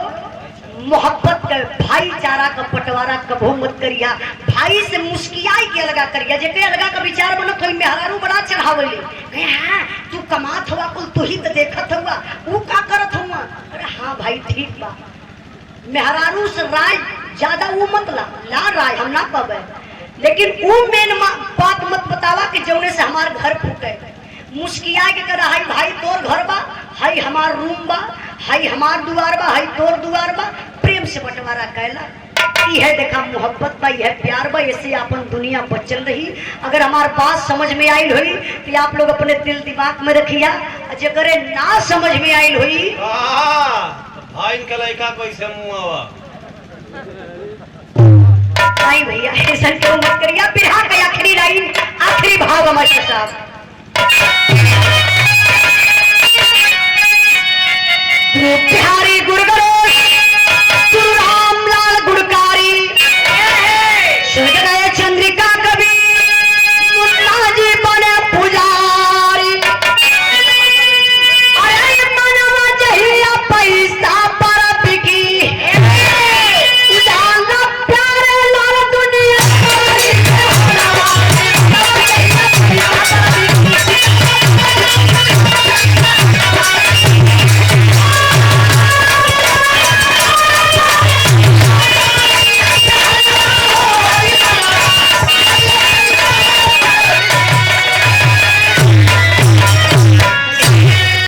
मोहब्बत का भाईचारा का बंटवारा कबो मत करिया। भाई से मुस्कियाई के लगा करिया, जेके अलगा का विचार बनत होई मेहरारू बड़ा चढ़ावले। हां तू कमात हुआ कुल तू ही तो देखत हुआ, वो का करत हुआ। अरे हां भाई ठीक बा, मेहरारू से राय ज्यादा वो मत ला राय हम ना कबे, लेकिन वो मेन बात मत बतावा कि जौने से हमार घर फूटे। मुस्किया के करा हाई भाई तोर घर बा, हाई हमार रूम बा, हाई हमार दुआर बा, हाई तोर दुआर बा, प्रेम से बंटवारा कैला। ये है देखा मोहब्बत बा, ये है प्यार बा, ऐसे अपन दुनिया बचल रही। अगर हमार बात समझ में आई हुई तो आप लोग अपने दिल दिमाग में रखिया, जगरे ना समझ में आई हुई भाई का लड़का कैसे मुआवा आई भैया ऐसा क्यों मत करिया। बिरहा का आखिरी लाइन आखिरी भाव हमारे साहब, प्यारी